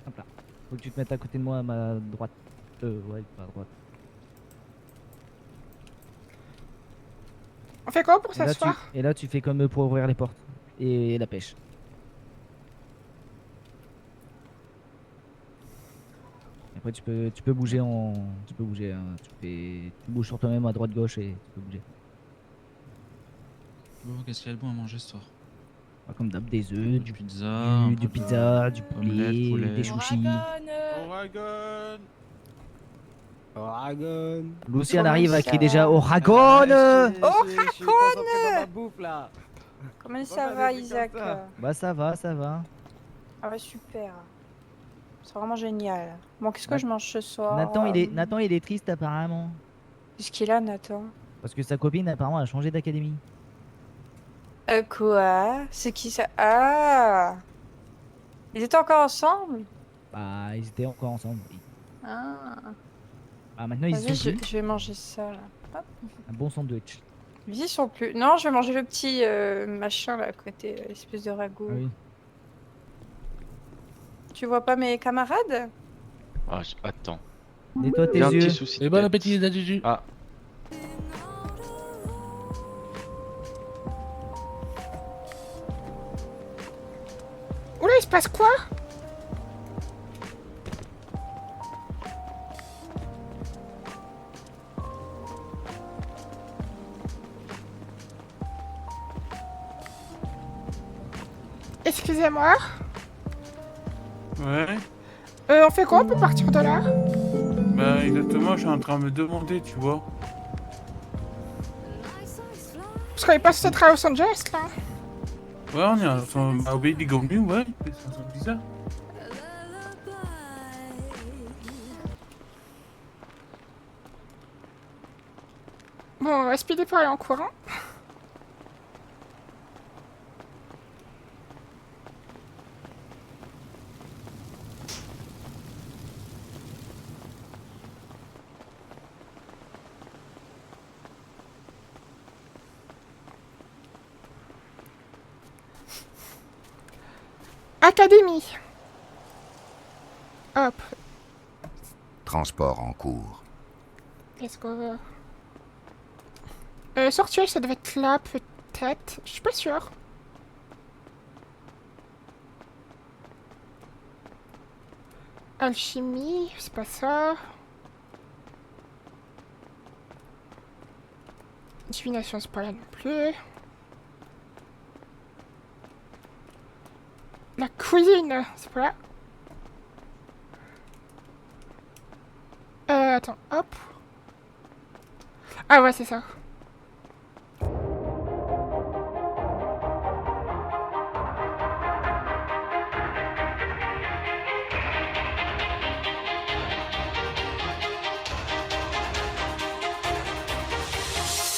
Hop là. Faut que tu te mettes à côté de moi à ma droite. Ouais, pas à droite. On fait quoi pour Et là, s'asseoir? et là, tu fais comme pour ouvrir les portes. Et la pêche. Après, tu peux bouger en. Tu peux bouger. Hein. Tu bouges sur toi-même à droite, gauche et tu peux bouger. Bon, qu'est-ce qu'il y a de bon à manger ce soir? Comme d'hab, des œufs, du pizza, du pizza, du omelette, poulet. des sushis. Oragon. Oragon. Luciane arrive à crier déjà Oragon. Comment ça va, Isaac? Bah ça va, ça va. Ah ouais, super. C'est vraiment génial. Bon, qu'est-ce que je mange ce soir? Nathan, il est triste apparemment. Qu'est-ce qu'il a, Nathan? Parce que sa copine apparemment a changé d'académie. Quoi? C'est qui ça? Ah! Ils étaient encore ensemble? Bah, ils étaient encore ensemble. Oui. Ah. Ah, maintenant ils Vas-y, sont plus. je vais manger ça là. Hop. Un bon sandwich. Ils y sont plus. Non, je vais manger le petit machin là à côté, l'espèce de ragoût. Ah oui. Tu vois pas mes camarades? Ah, attends. Nettoie tes J'ai un yeux. petit souci de Et bon tête. appétit, Dadjuju. Ah. Oula, il se passe quoi? Excusez-moi. Ouais. On fait quoi? On peut partir de là? Bah exactement, je suis en train de me demander, tu vois. Parce qu'on est pas censé être à Los Angeles là. Ouais, on est au Baby Gombu, ouais. C'est un truc bizarre. Bon, on va speeder pour aller en courant. Académie. Hop, Transport en cours. let's go. Sortuel, ça devait être là, peut-être. Je suis pas sûre. Alchimie, c'est pas ça. Divination, c'est pas là non plus. La cuisine, c'est pas là. Attends, hop. Ah ouais, c'est ça.